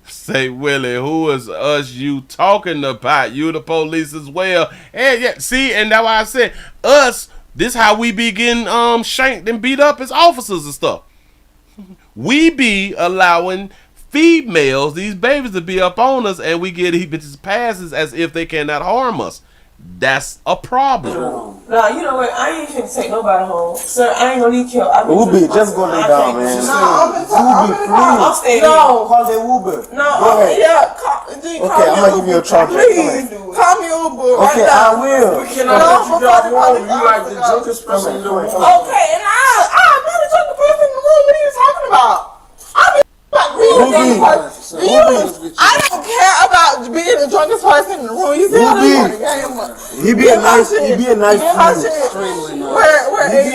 C: Say, Willie, who is us you talking about? You the police as well. And yeah, see, and that's why I said us, this how we be getting shanked and beat up as officers and stuff. We be allowing females, these babies, to be up on us, and we get these bitches passes as if they cannot harm us. That's a problem.
B: Nah, you know what? I ain't finna take nobody home. Sir, I ain't gonna need you.
E: Uber, just go lay down, man.
B: I'm staying. No.
E: Call the Uber.
B: No,
E: go ahead.
B: G,
E: Okay, I'm gonna give you a charge.
B: Please, call me Uber.
E: Okay, I will. We cannot let you drive home. You like the drunkest person in the room.
B: Okay, and I'm not the drunkest person in the room. What are you talking about? I'm like real drunkest person. I don't care about being the drunkest person in the room. You see how they want to game?
E: He being nice to you.
B: Where
E: he being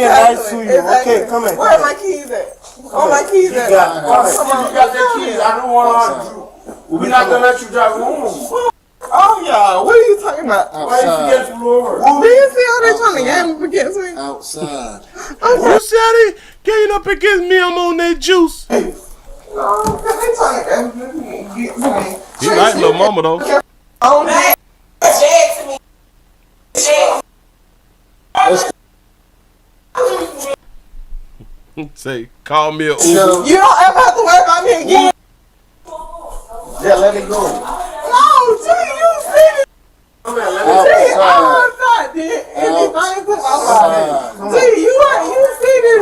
E: nice to you. Okay, come here.
B: Where are my keys at? Oh, my keys at?
E: You got the keys. I don't want to. We're not gonna let you drive home.
B: Oh, yeah. What are you talking about?
E: Why you get Florida?
B: Do you see how they trying to game up against me?
F: Outside.
C: You see how they getting up against me? I'm on that juice.
B: Oh, they trying to get me.
C: He like little mama though.
B: On that.
C: Say, call me a Uber.
B: You don't ever have to worry about me again.
E: Yeah, let it go.
B: No, G, you see it. G, I'm not did anything to my body. G, you see this.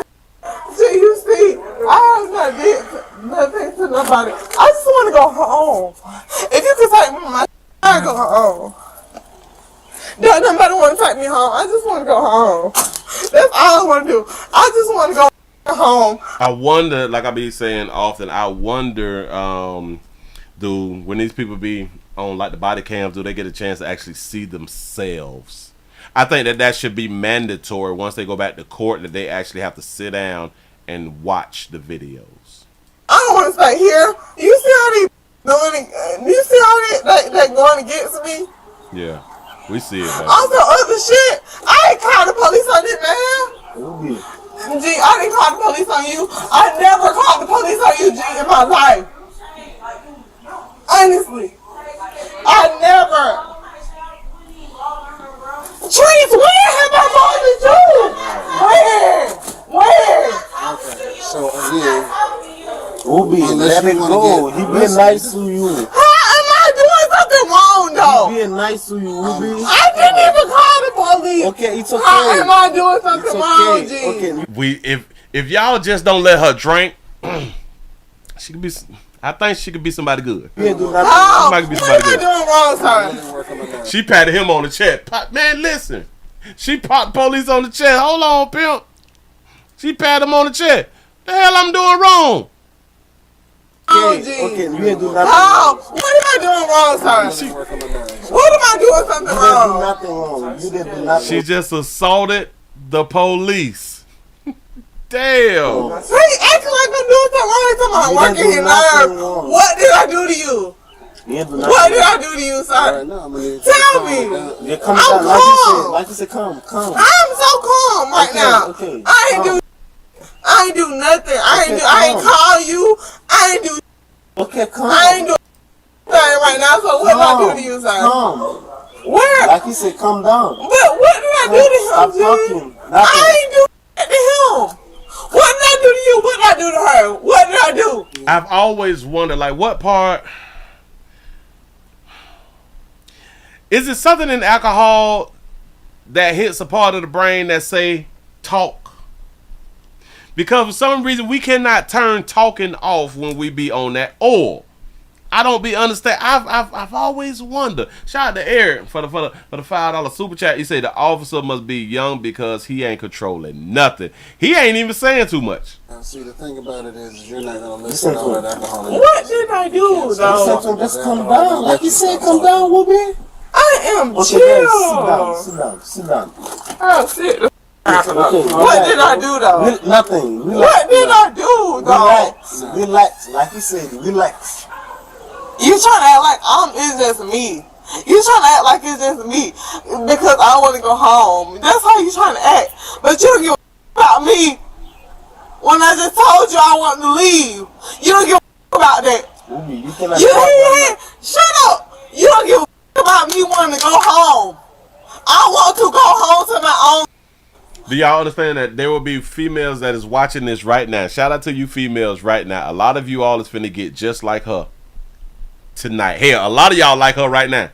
B: G, you see, I have not did nothing to nobody. I just want to go home. If you could take me my I go home. Don't nobody want to take me home. I just want to go home. That's all I want to do. I just want to go home.
C: I wonder, like I be saying often, I wonder, when these people be on like the body cams, do they get a chance to actually see themselves? I think that should be mandatory once they go back to court, that they actually have to sit down and watch the videos.
B: I don't want to stay here. You see how they doing it? You see how they going against me?
C: Yeah, we see it.
B: Also, other shit. I ain't called the police on this, man. G, I didn't call the police on you. I never called the police on you, G, in my life. Honestly. I never. Trees, where have I bothered you? Where?
F: Okay, so again,
E: Ubi, let it go. He being nice to you.
B: How am I doing something wrong, though?
E: He being nice to you, Ubi.
B: I didn't even call the police.
E: Okay, it's okay.
B: How am I doing something wrong, G?
C: Okay. If y'all just don't let her drink, she could be. I think she could be somebody good.
E: Yeah, do
B: what am I doing wrong, sir?
C: She patted him on the chest. Man, listen. She popped police on the chest. Hold on, pimp. She patted him on the chest. The hell I'm doing wrong?
E: Okay, you ain't do nothing.
B: What am I doing wrong, sir? What am I doing something wrong?
E: You didn't do nothing wrong. You didn't do nothing.
C: She just assaulted the police. Damn.
B: Hey, acting like I'm doing something wrong. I'm working here now. What did I do to you? What did I do to you, sir? Tell me. I'm calm.
E: Like you said, calm.
B: I'm so calm right now.
E: Okay.
B: I ain't do nothing. I ain't call you. I ain't do.
E: Okay, calm.
B: I ain't do nothing right now. So what did I do to you, sir?
E: Calm.
B: Where?
E: Like you said, calm down.
B: But what did I do to him,
E: Stop talking.
B: I ain't do that to him. What did I do to you? What did I do to her? What did I do?
C: I've always wondered, like, what part... Is it something in alcohol that hits a part of the brain that say, talk? Because for some reason, we cannot turn talking off when we be on that. Or, I don't be understand. I've always wondered. Shout out to Eric for the $5 super chat. He said the officer must be young because he ain't controlling nothing. He ain't even saying too much.
F: See, the thing about it is you're not gonna listen to all that alcohol.
B: What did I do, though?
E: Just come down. Like you said, come down, Whoopi.
B: I am chill.
E: Sit down.
B: Oh, sit. What did I do, though?
E: Nothing.
B: What did I do, though?
E: Relax. Like you said, relax.
B: You trying to act like it's just me. You trying to act like it's just me because I want to go home. That's how you trying to act. But you don't give a about me when I just told you I want to leave. You don't give a about that. Shut up. You don't give a about me wanting to go home. I want to go home to my own.
C: Do y'all understand that there will be females that is watching this right now? Shout out to you females right now. A lot of you all is finna get just like her tonight. Hell, a lot of y'all like her right now.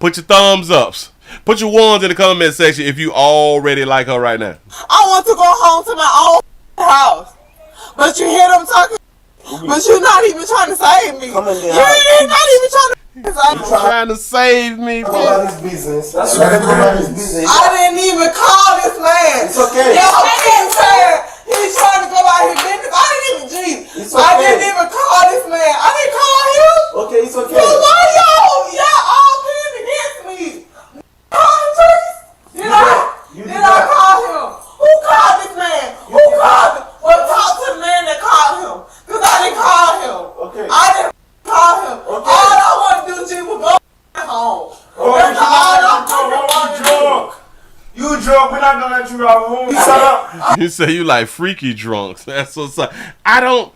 C: Put your thumbs ups. Put your ones in the comment section if you already like her right now.
B: I want to go home to my own house. But you hear them talking. But you're not even trying to save me. You're not even trying to
C: trying to save me, bitch.
B: I didn't even call this man.
E: It's okay.
B: Y'all keep saying he's trying to go out his business. I didn't even I didn't even call this man. I didn't call him.
E: Okay, it's okay.
B: So why y'all all playing against me? Call him, Trace? Did I call him? Who called this man? Who called him? Well, talk to the man that called him. Because I didn't call him.
E: Okay.
B: I didn't call him.
E: Okay.
B: All I want to do, G, was go home. That's all I'm
E: drunk. You drunk, we're not gonna let you out home. Shut up.
C: You say you like freaky drunks. That's what's up. I don't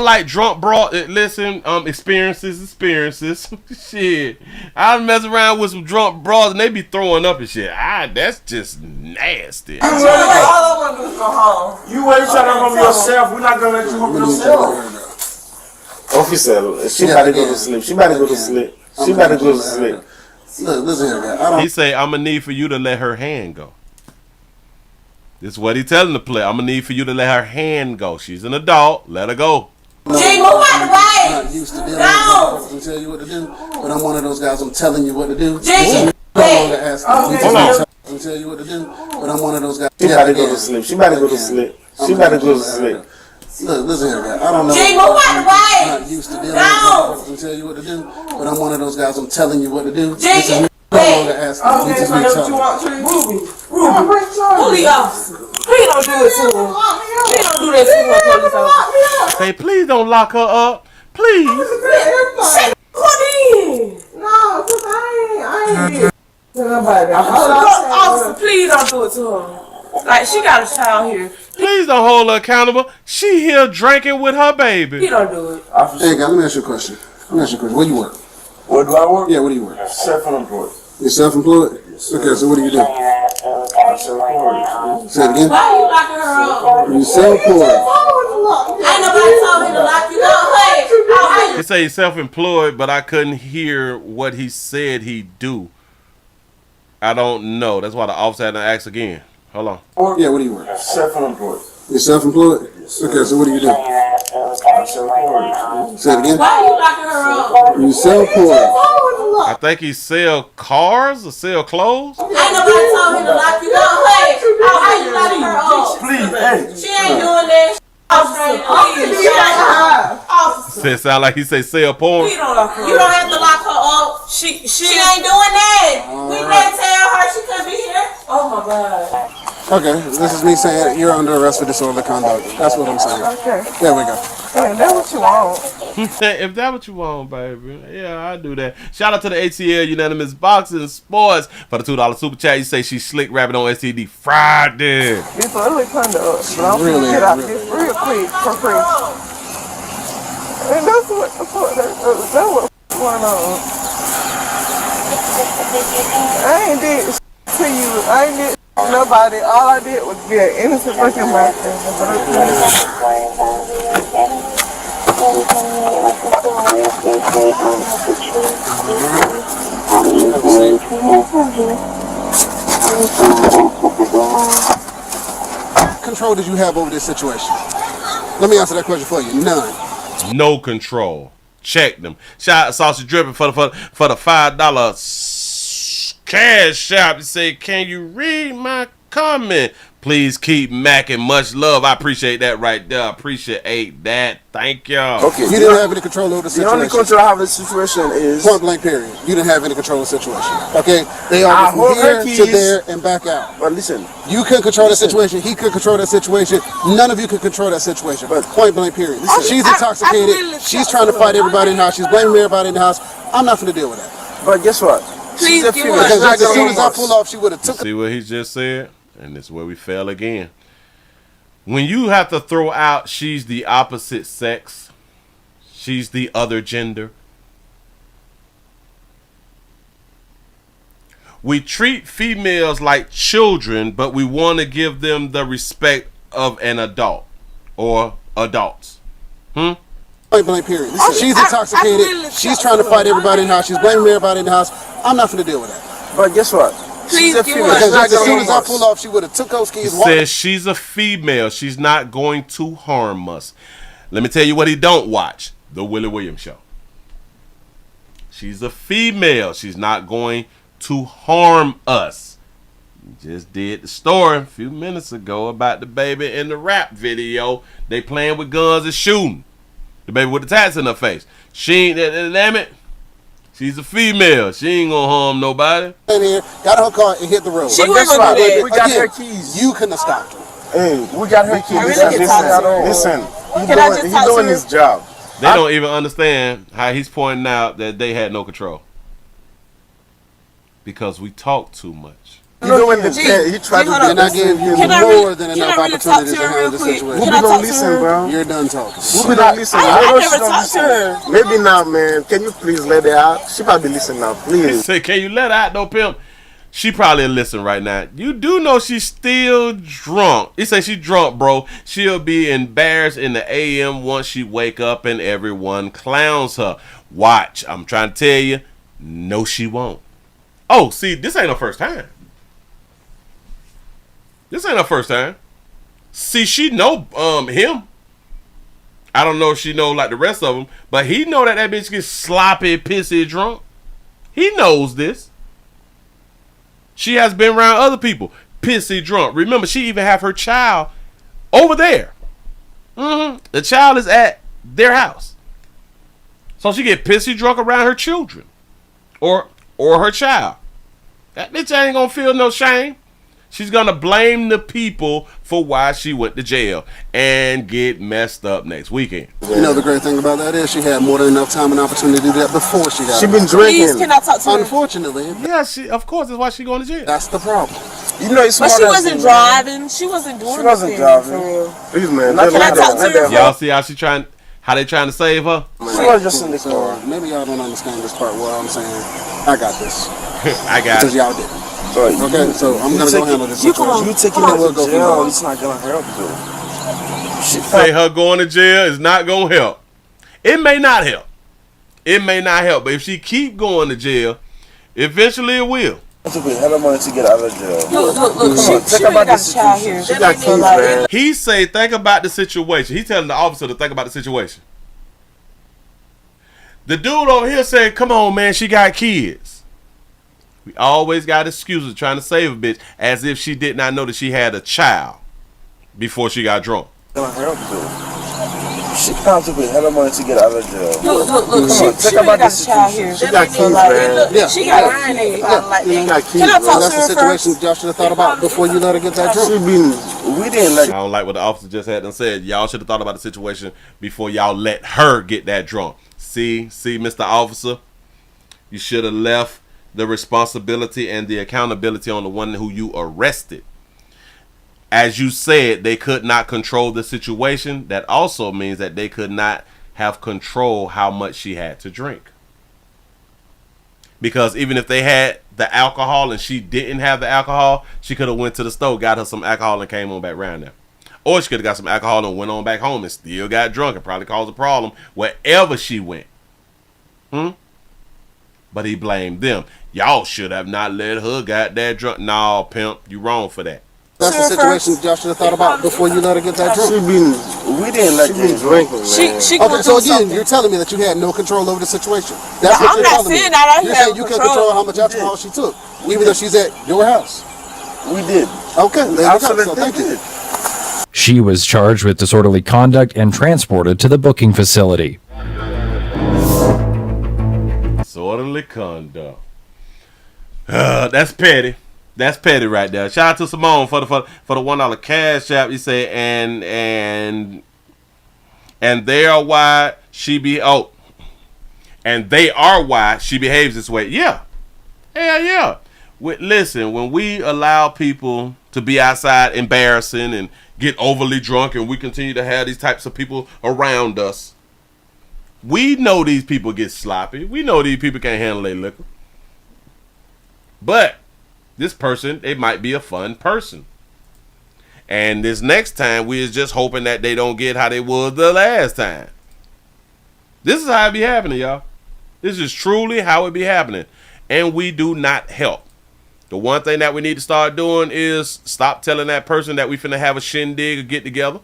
C: like drunk broad. Listen, experiences. Shit, I mess around with some drunk broads and they be throwing up and shit. That's just nasty.
B: all I want to do is go home.
E: You ain't shut up from yourself. We're not gonna let you home yourself. Officer, she better go to sleep. She better go to sleep. She better go to sleep.
F: Look, listen here, man.
C: He say, I'm gonna need for you to let her hand go. This is what he telling the player. I'm gonna need for you to let her hand go. She's an adult. Let her go.
F: Jay, move out the way. I'm not used to dealing with and tell you what to do, but I'm one of those guys. I'm telling you what to do.
B: Jay,
F: no longer asking me to tell you what to do, but I'm one of those guys.
E: She better go to sleep. She better go to sleep. She better go to sleep.
F: Look, listen here, man. I don't know.
B: Jay, move out the way.
F: I'm not used to dealing with and tell you what to do, but I'm one of those guys. I'm telling you what to do.
B: Jay,
F: no longer asking me to
B: what you want, Ruby. Police officer. Please don't do it to him. Please don't do that to him, police officer.
C: Hey, please don't lock her up. Please.
B: Shit, put in. No, cause I ain't. Officer, please don't do it to her. Like, she got a child here.
C: Please don't hold her accountable. She here drinking with her baby.
B: He don't do it.
F: Hey, guys, let me ask you a question. Where you work?
E: Where do I work?
F: Yeah, where do you work?
E: Self-employed.
F: You're self-employed? Okay, so what do you do?
E: I'm self-employed.
F: Say it again.
B: Why are you locking her up?
F: You're self-employed.
B: Ain't nobody told him to lock you up.
C: He say he's self-employed, but I couldn't hear what he said he do. I don't know. That's why the officer had to ask again. Hold on.
F: Yeah, what do you work?
E: Self-employed.
F: You're self-employed?
E: Yes,
F: okay, so what do you do?
E: I'm self-employed.
F: Say it again.
B: Why are you locking her up?
F: You're self-employed.
C: I think he sell cars or sell clothes.
B: Ain't nobody told him to lock you up. How you locking her up?
E: Please, hey.
B: She ain't doing that. Officer.
C: It sound like he say sell porn.
B: You don't have to lock her up. She ain't doing that. We didn't tell her she couldn't be here. Oh my God.
F: Okay, this is me saying you're under arrest for disorderly conduct. That's what I'm saying.
B: Okay.
F: There we go.
B: Yeah, that's what you want.
C: He said, if that's what you want, baby. Yeah, I do that. Shout out to the ATL Unanimous Boxing Sports for the $2 super chat. You say she slick rapping on STD Friday.
B: This ugly conduct. But I'm
F: Really,
B: gonna get out this real quick for free. And that's what's going on. I ain't did shit to you. I ain't did nobody. All I did was be an innocent fucking bystander.
F: Control did you have over this situation? Let me answer that question for you. None.
C: No control. Check them. Shout out Sausage Dripping for the $5 cash shop. You say, can you read my comment? Please keep macking. Much love. I appreciate that right there. I appreciate that. Thank y'all.
F: Okay. You didn't have any control over the situation.
E: The only control I have of the situation is
F: point blank period. You didn't have any control of the situation. Okay? They are from here to there and back out.
E: But listen.
F: You couldn't control the situation. He could control that situation. None of you could control that situation. But point blank period. She's intoxicated. She's trying to fight everybody in the house. She's blaming everybody in the house. I'm not going to deal with that.
E: But guess what?
B: Please give her
F: because as soon as I pull off, she would have took.
C: See what he just said? And this is where we fell again. When you have to throw out she's the opposite sex, she's the other gender. We treat females like children, but we want to give them the respect of an adult or adults.
F: Point blank period. She's intoxicated. She's trying to fight everybody in the house. She's blaming everybody in the house. I'm not going to deal with that.
E: But guess what?
B: Please give her
F: because as soon as I pull off, she would have took those keys.
C: He says she's a female. She's not going to harm us. Let me tell you what he don't watch. The Willie Williams Show. She's a female. She's not going to harm us. Just did the story a few minutes ago about the baby in the rap video. They playing with guns and shooting. The baby with the tats in her face. She ain't, damn it. She's a female. She ain't gonna harm nobody.
F: In here, got her car and hit the road.
G: She wasn't gonna do that.
E: We got her keys.
F: You couldn't have stopped her.
E: Hey, we got her keys.
G: I really can talk to her.
E: Listen. He's
G: talk to
E: doing
G: her?
E: his job.
C: They don't even understand how he's pointing out that they had no control. Because we talk too much.
E: You know when he tried to
F: And I gave you more than enough opportunity to handle the situation.
E: Who be gonna listen, bro?
F: You're done talking.
E: Who be gonna listen?
G: I never talked to her.
E: Maybe now, man. Can you please let it out? She probably listen now,
C: He
E: please.
C: said, can you let her out, no pimp? She probably listen right now. You do know she's still drunk. He say she drunk, bro. She'll be embarrassed in the AM once she wake up and everyone clowns her. Watch. I'm trying to tell you. No, she won't. Oh, see, this ain't her first time. This ain't her first time. See, she know him. I don't know if she know like the rest of them, but he know that bitch gets sloppy, pissy, drunk. He knows this. She has been around other people, pissy, drunk. Remember, she even have her child over there. The child is at their house. So she get pissy drunk around her children. Or her child. That bitch ain't gonna feel no shame. She's gonna blame the people for why she went to jail and get messed up next weekend.
F: You know the great thing about that is she had more than enough time and opportunity to do that before she got
E: She been
G: Please,
E: drinking.
G: can I talk to her?
F: Unfortunately,
C: Yeah, of course, that's why she going to jail.
F: that's the problem.
E: You know it's
G: But
E: smart
G: she
E: as
G: wasn't
E: him,
G: driving. She wasn't doing
E: She wasn't
G: anything,
E: driving.
G: for real.
E: Please, man.
G: Can I talk to her?
C: Y'all see how they trying to save her?
E: She was just in the
F: So
E: car.
F: maybe y'all don't understand this part well. I'm saying I got this
C: I got
F: because
C: it.
F: y'all didn't. Okay, so I'm gonna go handle this.
E: You taking her
F: We'll
E: to
F: go from
E: jail,
F: there.
E: it's not gonna help though.
C: Say her going to jail is not going to help. It may not help. It may not help. But if she keep going to jail, eventually it will.
E: It took a hell of money to get out of jail.
G: Look, she really got a child here.
E: She got keys, man.
C: He say, think about the situation. He's telling the officer to think about the situation. The dude over here said, come on, man, she got kids. We always got excuses trying to save a bitch as if she did not know that she had a child before she got drunk.
E: Gonna help though. She found to a hell of money to get out of jail.
G: Look, she really got a child here.
E: She got keys, man.
F: Yeah,
G: She got iron in like
E: She
G: that.
E: got keys,
G: Can I
E: man.
G: talk
F: That's
G: to
F: the
G: her first?
F: situation y'all should have thought about before you let her get that drunk.
E: We didn't let
C: I don't like what the officer just had and said. Y'all should have thought about the situation before y'all let her get that drunk. See, Mr. Officer, you should have left the responsibility and the accountability on the one who you arrested. As you said, they could not control the situation. That also means that they could not have control how much she had to drink. Because even if they had the alcohol and she didn't have the alcohol, she could have went to the store, got her some alcohol and came on back around there. Or she could have got some alcohol and went on back home and still got drunk and probably caused a problem wherever she went. But he blamed them. Y'all should have not let her got that drunk. Nah, pimp, you wrong for that.
F: That's the situation y'all should have thought about before you let her get that drunk.
E: We didn't let her drink, man.
G: She
F: Okay, so again, you're telling me that you had no control over the situation. That's
G: No,
F: what
G: I'm
F: you're
G: not
F: telling me.
G: saying that I
F: You're
G: have
F: saying you can
G: control.
F: control how much alcohol she took, even though she's at your house.
E: We did.
F: Okay, there you go. So
E: Absolutely
F: thank you.
E: did.
A: She was charged with disorderly conduct and transported to the booking facility.
C: Disorderly conduct. That's petty. That's petty right there. Shout out to Simone for the $1 cash app. You say and they are why she and they are why she behaves this way. Yeah. Hell yeah. Listen, when we allow people to be outside embarrassing and get overly drunk and we continue to have these types of people around us, we know these people get sloppy. We know these people can't handle their liquor. But this person, they might be a fun person. And this next time, we is just hoping that they don't get how they was the last time. This is how it be happening, y'all. This is truly how it be happening. And we do not help. The one thing that we need to start doing is stop telling that person that we finna have a shindig or get together.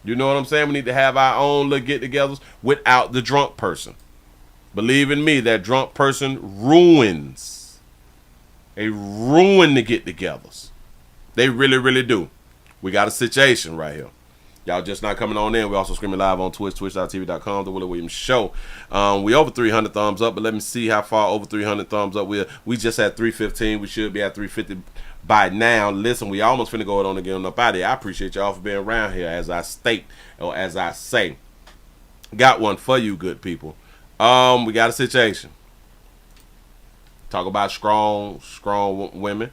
C: You know what I'm saying? We need to have our own little get-togethers without the drunk person. Believe in me, that drunk person ruins. They ruin the get-togethers. They really, really do. We got a situation right here. Y'all just not coming on in. We also streaming live on Twitch, twitch.tv.com, The Willie Williams Show. We over 300 thumbs up, but let me see how far over 300 thumbs up we are. We just had 315. We should be at 350 by now. Listen, we almost finna go on and get on up out of here. I appreciate y'all for being around here, as I state, or as I say. Got one for you, good people. We got a situation. Talk about strong women.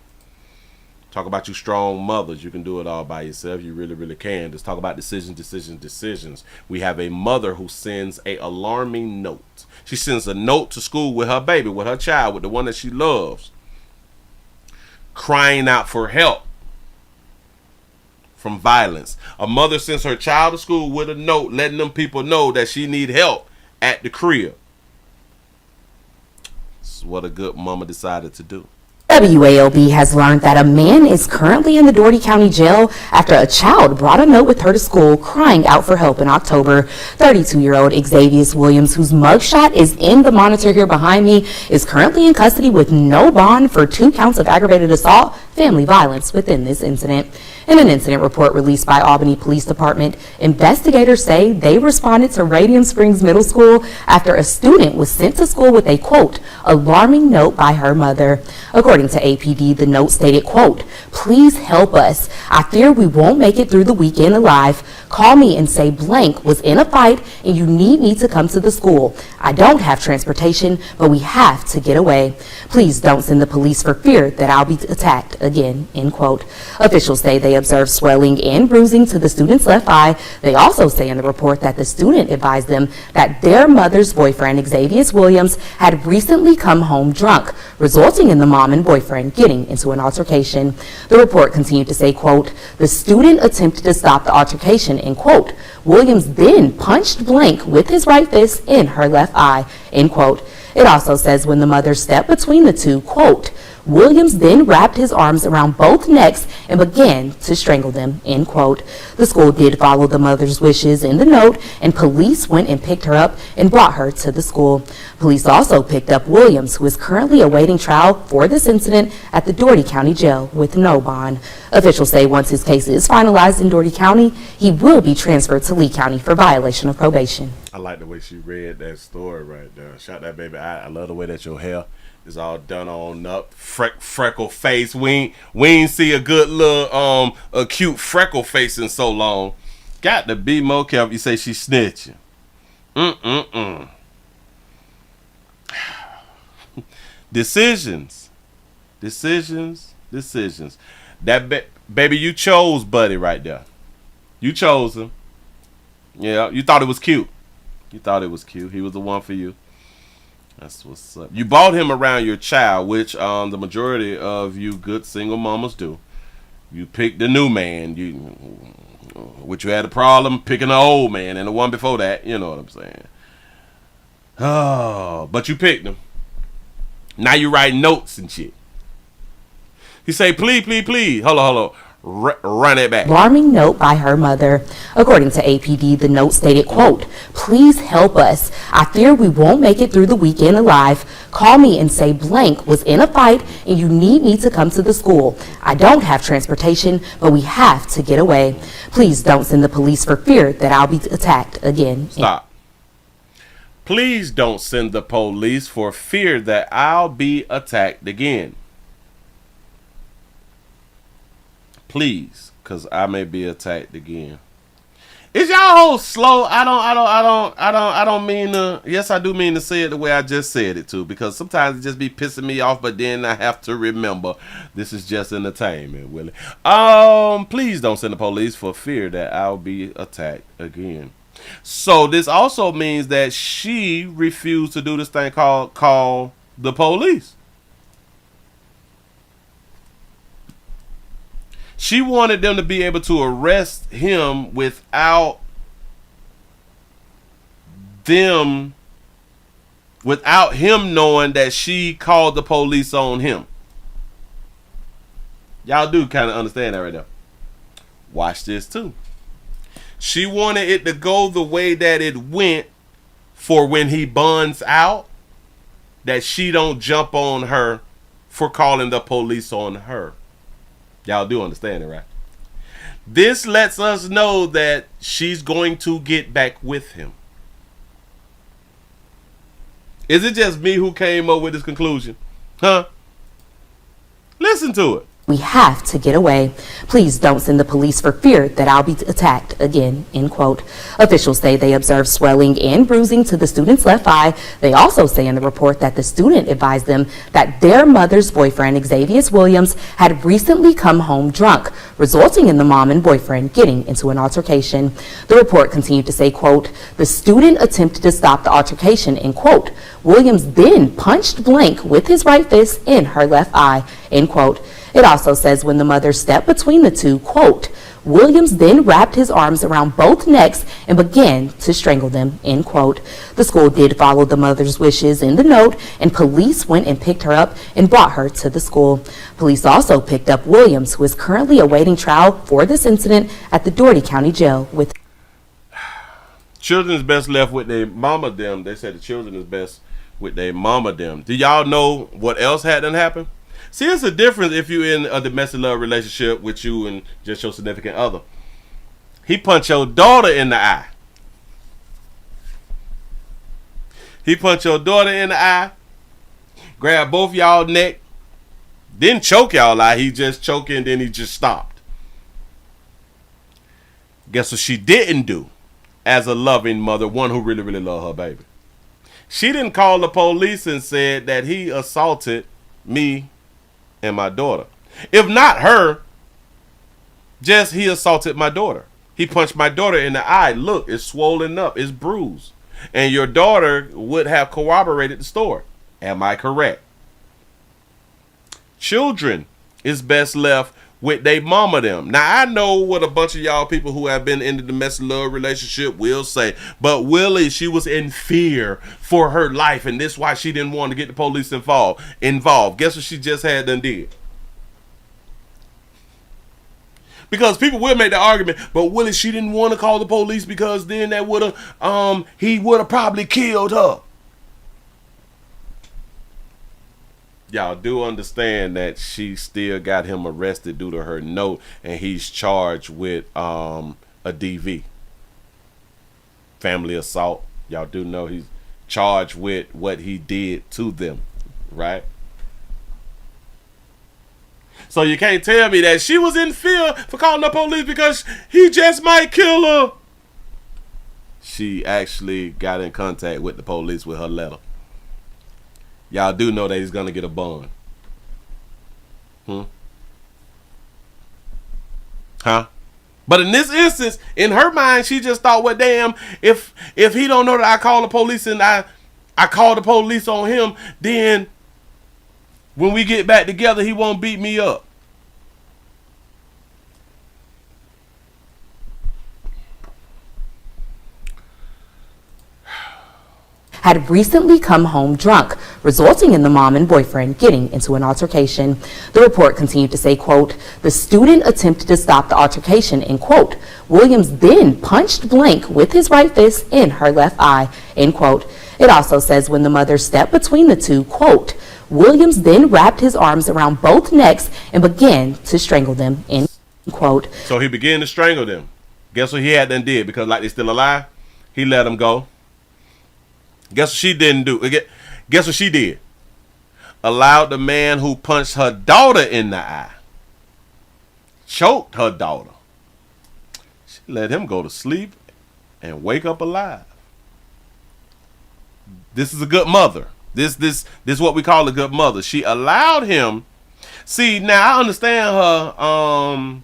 C: Talk about you strong mothers. You can do it all by yourself. You really, really can. Just talk about decisions. We have a mother who sends a alarming note. She sends a note to school with her baby, with her child, with the one that she loves, crying out for help from violence. A mother sends her child to school with a note letting them people know that she need help at the crib. This is what a good mama decided to do.
H: WAOB has learned that a man is currently in the Dougherty County Jail after a child brought a note with her to school crying out for help in October. 32-year-old Xavier Williams, whose mugshot is in the monitor here behind me, is currently in custody with no bond for 2 counts of aggravated assault, family violence within this incident. In an incident report released by Albany Police Department, investigators say they responded to Radium Springs Middle School after a student was sent to school with a, quote, alarming note by her mother. According to APD, the note stated, quote, please help us. I fear we won't make it through the weekend alive. Call me and say blank was in a fight and you need me to come to the school. I don't have transportation, but we have to get away. Please don't send the police for fear that I'll be attacked again, end quote. Officials say they observed swelling and bruising to the student's left eye. They also say in the report that the student advised them that their mother's boyfriend, Xavier Williams, had recently come home drunk, resulting in the mom and boyfriend getting into an altercation. The report continued to say, quote, the student attempted to stop the altercation, end quote. Williams then punched blank with his right fist in her left eye, end quote. It also says when the mother stepped between the two, quote, Williams then wrapped his arms around both necks and began to strangle them, end quote. The school did follow the mother's wishes in the note, and police went and picked her up and brought her to the school. Police also picked up Williams, who is currently awaiting trial for this incident at the Dougherty County Jail with no bond. Officials say once his case is finalized in Dougherty County, he will be transferred to Lee County for violation of probation.
C: I like the way she read that story right there. Shout that baby. I love the way that your hair is all done on up, freckle face. We ain't see a good little a cute freckle face in so long. Got to be more careful. You say she snitching. Decisions. That baby, you chose Buddy right there. You chose him. Yeah, you thought it was cute. He was the one for you. That's what's up. You bought him around your child, which the majority of you good single mamas do. You picked the new man. Which you had a problem picking the old man and the one before that. You know what I'm saying? Oh, but you picked him. Now you write notes and shit. He say, please. Hold on. Run it back.
H: Alarming note by her mother. According to APD, the note stated, quote, please help us. I fear we won't make it through the weekend alive. Call me and say blank was in a fight and you need me to come to the school. I don't have transportation, but we have to get away. Please don't send the police for fear that I'll be attacked again.
C: Stop. Please don't send the police for fear that I'll be attacked again. Please, because I may be attacked again. Is y'all whole slow? I don't mean to. Yes, I do mean to say it the way I just said it too, because sometimes it just be pissing me off. But then I have to remember this is just entertainment, Willie. Please don't send the police for fear that I'll be attacked again. So this also means that she refused to do this thing called call the police. She wanted them to be able to arrest him without him knowing that she called the police on him. Y'all do kind of understand that right now. Watch this too. She wanted it to go the way that it went for when he buns out, that she don't jump on her for calling the police on her. Y'all do understand it, right? This lets us know that she's going to get back with him. Is it just me who came up with this conclusion? Huh? Listen to it.
H: We have to get away. Please don't send the police for fear that I'll be attacked again, end quote. Officials say they observed swelling and bruising to the student's left eye. They also say in the report that the student advised them that their mother's boyfriend, Xavier Williams, had recently come home drunk, resulting in the mom and boyfriend getting into an altercation. The report continued to say, quote, the student attempted to stop the altercation, end quote. Williams then punched blank with his right fist in her left eye, end quote. It also says when the mother stepped between the two, quote, Williams then wrapped his arms around both necks and began to strangle them, end quote. The school did follow the mother's wishes in the note, and police went and picked her up and brought her to the school. Police also picked up Williams, who is currently awaiting trial for this incident at the Dougherty County Jail. With
C: children is best left with their mama them. They said the children is best with their mama them. Do y'all know what else had done happen? See, it's a difference if you're in a domestic love relationship with you and just your significant other. He punched your daughter in the eye. He punched your daughter in the eye, grabbed both y'all neck, didn't choke y'all out. He just choked and then he just stopped. Guess what she didn't do as a loving mother, one who really, really loved her baby? She didn't call the police and said that he assaulted me and my daughter. If not her, just he assaulted my daughter. He punched my daughter in the eye. Look, it's swollen up. It's bruised. And your daughter would have corroborated the story. Am I correct? Children is best left with they mama them. Now, I know what a bunch of y'all people who have been in the domestic love relationship will say, but Willie, she was in fear for her life, and this is why she didn't want to get the police involved. Guess what she just had done did? Because people will make the argument, but Willie, she didn't want to call the police because then that would have, he would have probably killed her. Y'all do understand that she still got him arrested due to her note, and he's charged with a DV, family assault. Y'all do know he's charged with what he did to them, right? So you can't tell me that she was in fear for calling the police because he just might kill her. She actually got in contact with the police with her letter. Y'all do know that he's going to get a bond. Huh? But in this instance, in her mind, she just thought, well, damn, if he don't know that I call the police and I call the police on him, then when we get back together, he won't beat me up.
H: Had recently come home drunk, resulting in the mom and boyfriend getting into an altercation. The report continued to say, quote, the student attempted to stop the altercation, end quote. Williams then punched blank with his right fist in her left eye, end quote. It also says when the mother stepped between the two, quote, Williams then wrapped his arms around both necks and began to strangle them, end quote.
C: So he began to strangle them. Guess what he had done did? Because like they're still alive, he let them go. Guess what she didn't do? Guess what she did? Allowed the man who punched her daughter in the eye, choked her daughter. She let him go to sleep and wake up alive. This is a good mother. This is what we call a good mother. She allowed him. See, now I understand her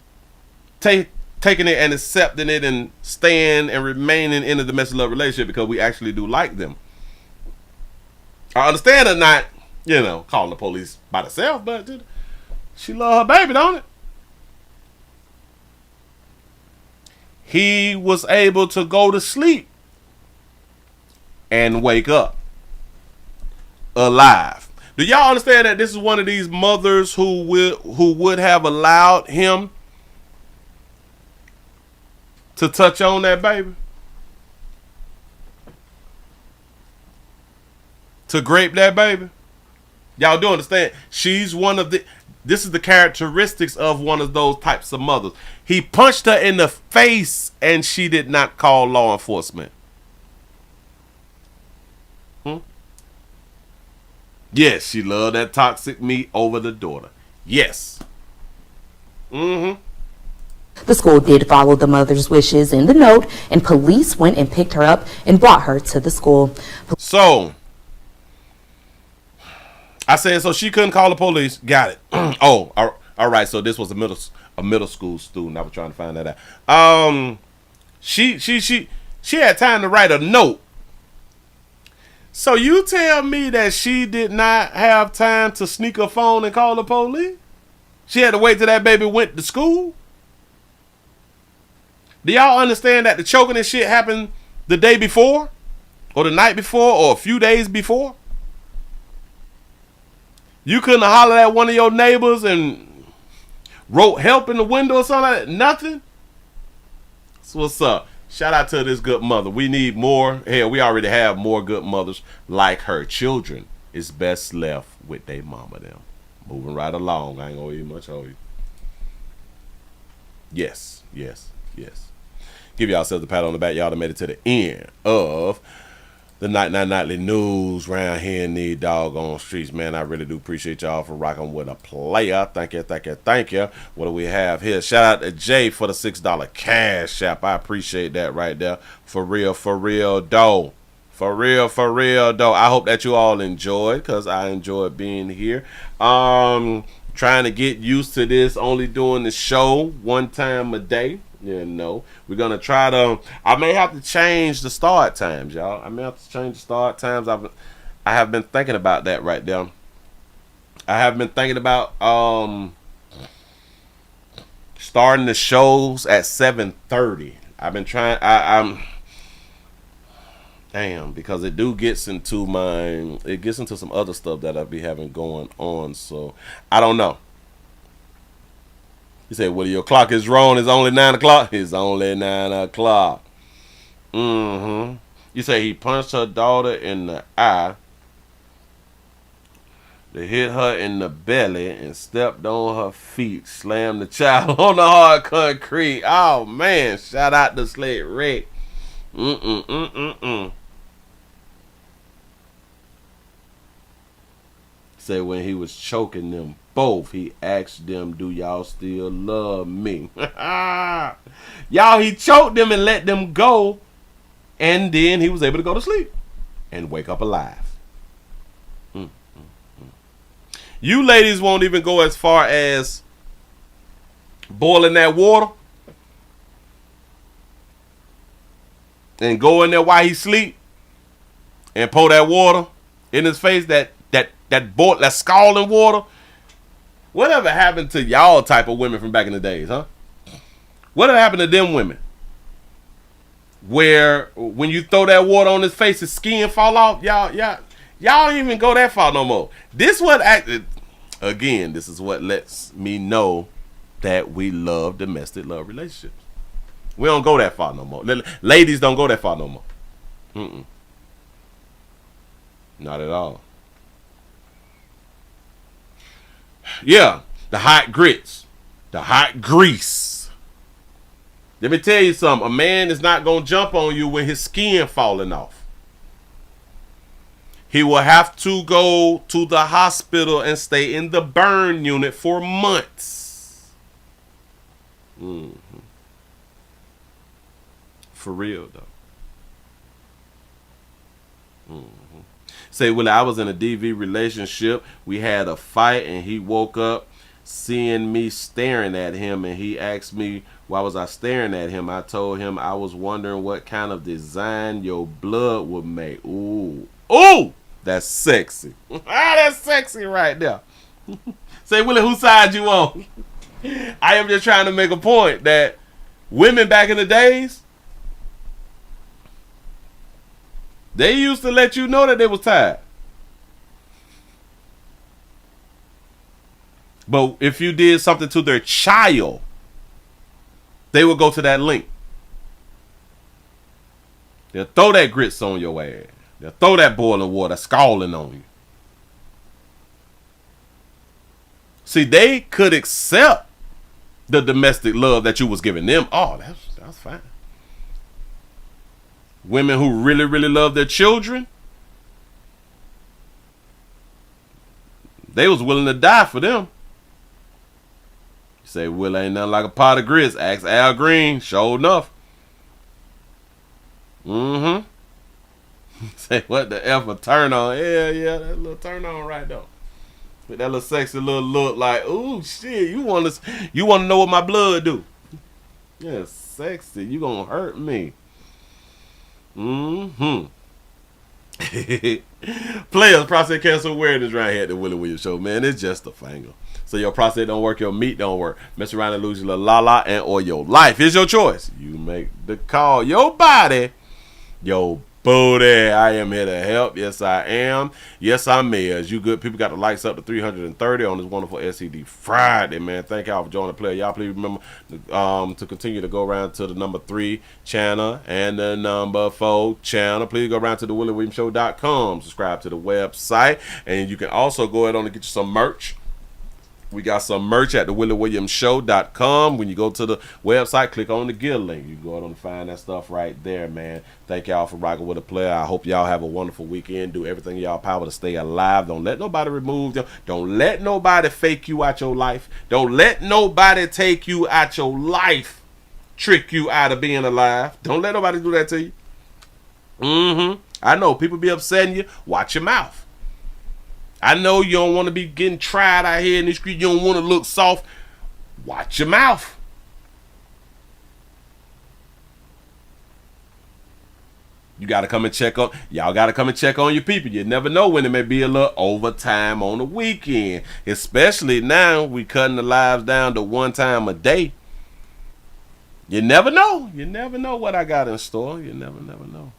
C: taking it and accepting it and staying and remaining in a domestic love relationship because we actually do like them. I understand her not, calling the police by herself, but she love her baby, don't it? He was able to go to sleep and wake up alive. Do y'all understand that this is one of these mothers who would have allowed him to touch on that baby? To grape that baby? Y'all do understand? She's one of the... This is the characteristics of one of those types of mothers. He punched her in the face and she did not call law enforcement. Yes, she loved that toxic meat over the daughter. Yes.
H: The school did follow the mother's wishes in the note, and police went and picked her up and brought her to the school.
C: So, I said, so she couldn't call the police. Got it. Oh, all right. So this was a middle school student. I was trying to find that out. She had time to write a note. So you tell me that she did not have time to sneak her phone and call the police? She had to wait till that baby went to school? Do y'all understand that the choking and shit happened the day before? Or the night before? Or a few days before? You couldn't holler at one of your neighbors and wrote help in the window or something like that? Nothing? So what's up? Shout out to this good mother. We need more. Hell, we already have more good mothers like her. Children is best left with their mama them. Moving right along. I ain't gonna eat much of you. Yes. Give yourselves a pat on the back. Y'all done made it to the end of the Nightly News round here in the doggone streets. Man, I really do appreciate y'all for rocking with a player. Thank you. What do we have here? Shout out to Jay for the $6 cash app. I appreciate that right there. For real though. I hope that you all enjoyed, because I enjoyed being here. Trying to get used to this, only doing the show one time a day. You know, we're going to try to, I may have to change the start times, y'all. I have been thinking about that right there. I have been thinking about starting the shows at 7:30. I've been trying, I'm damn, because it gets into some other stuff that I be having going on. So I don't know. You say, well, your clock is wrong. It's only 9 o'clock. It's only 9 o'clock. You say he punched her daughter in the eye. They hit her in the belly and stepped on her feet. Slammed the child on the hard concrete. Oh, man. Shout out to Slate Rick. Say when he was choking them both, he asked them, do y'all still love me? Y'all, he choked them and let them go, and then he was able to go to sleep and wake up alive. You ladies won't even go as far as boiling that water and go in there while he sleep and pour that water in his face, that scalding water. Whatever happened to y'all type of women from back in the days, huh? Whatever happened to them women? Where when you throw that water on his face, his skin fall off? Y'all don't even go that far no more. This is what lets me know that we love domestic love relationships. We don't go that far no more. Ladies don't go that far no more. Not at all. Yeah, the hot grits, the hot grease. Let me tell you something. A man is not going to jump on you when his skin falling off. He will have to go to the hospital and stay in the burn unit for months. For real, though. Say, Willie, I was in a DV relationship. We had a fight, and he woke up seeing me staring at him, and he asked me, why was I staring at him? I told him I was wondering what kind of design your blood would make. Ooh, that's sexy. That's sexy right there. Say, Willie, whose side you on? I am just trying to make a point that women back in the days, they used to let you know that they was tired. But if you did something to their child, they would go to that link. They'll throw that grits on your ass. They'll throw that boiling water scalding on you. See, they could accept the domestic love that you was giving them. Oh, that's fine. Women who really, really love their children, they was willing to die for them. You say, Will, ain't nothing like a pot of grits. Ask Al Green. Sure enough. Say, what the F a turn on? Yeah, that little turn on right there. With that little sexy little look like, ooh, shit, you want to know what my blood do? Yeah, sexy. You gonna hurt me. Players, prostate cancer awareness right here at the Willie Williams Show, man. It's just a finger. So your prostate don't work, your meat don't work. Mess around and lose your little la-la and or your life. Here's your choice. You make the call. Your body, your booty. I am here to help. Yes, I am. Yes, I'm is. You good people got the lights up to 330 on this wonderful SED Friday, man. Thank y'all for joining the player. Y'all please remember to continue to go around to the number 3 channel and the number 4 channel. Please go around to the WillieWilliamsShow.com. Subscribe to the website. And you can also go ahead on and get you some merch. We got some merch at the WillieWilliamsShow.com. When you go to the website, click on the gear link. You go ahead and find that stuff right there, man. Thank y'all for rocking with the player. I hope y'all have a wonderful weekend. Do everything in y'all power to stay alive. Don't let nobody remove them. Don't let nobody fake you out your life. Don't let nobody take you out your life. Trick you out of being alive. Don't let nobody do that to you. I know people be upsetting you. Watch your mouth. I know you don't want to be getting tried out here in the street. You don't want to look soft. Watch your mouth. You got to come and check on, y'all got to come and check on your people. You never know when there may be a little overtime on the weekend. Especially now we cutting the lives down to 1 time a day. You never know. You never know what I got in store. You never know.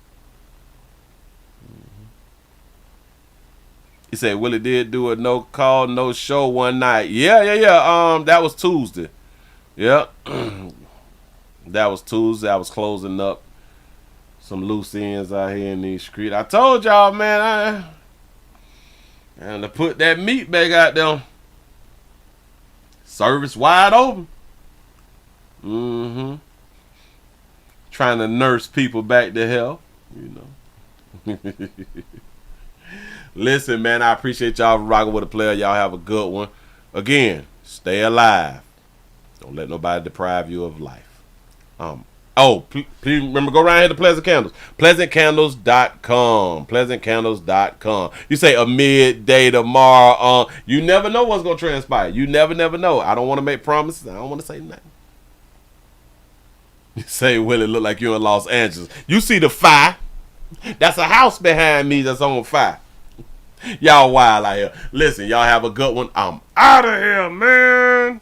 C: He said Willie did do a no call, no show one night. Yeah. That was Tuesday. Yeah. That was Tuesday. I was closing up some loose ends out here in these streets. I told y'all, man, and to put that meat back out there. Service wide open. Trying to nurse people back to health, you know. Listen, man, I appreciate y'all for rocking with a player. Y'all have a good one. Again, stay alive. Don't let nobody deprive you of life. Please remember, go around here to Pleasant Candles. PleasantCandles.com. PleasantCandles.com. You say a midday tomorrow. You never know what's going to transpire. You never know. I don't want to make promises. I don't want to say nothing. You say, Willie, look like you're in Los Angeles. You see the fire? That's a house behind me that's on fire. Y'all wild out here. Listen, y'all have a good one. I'm out of here, man.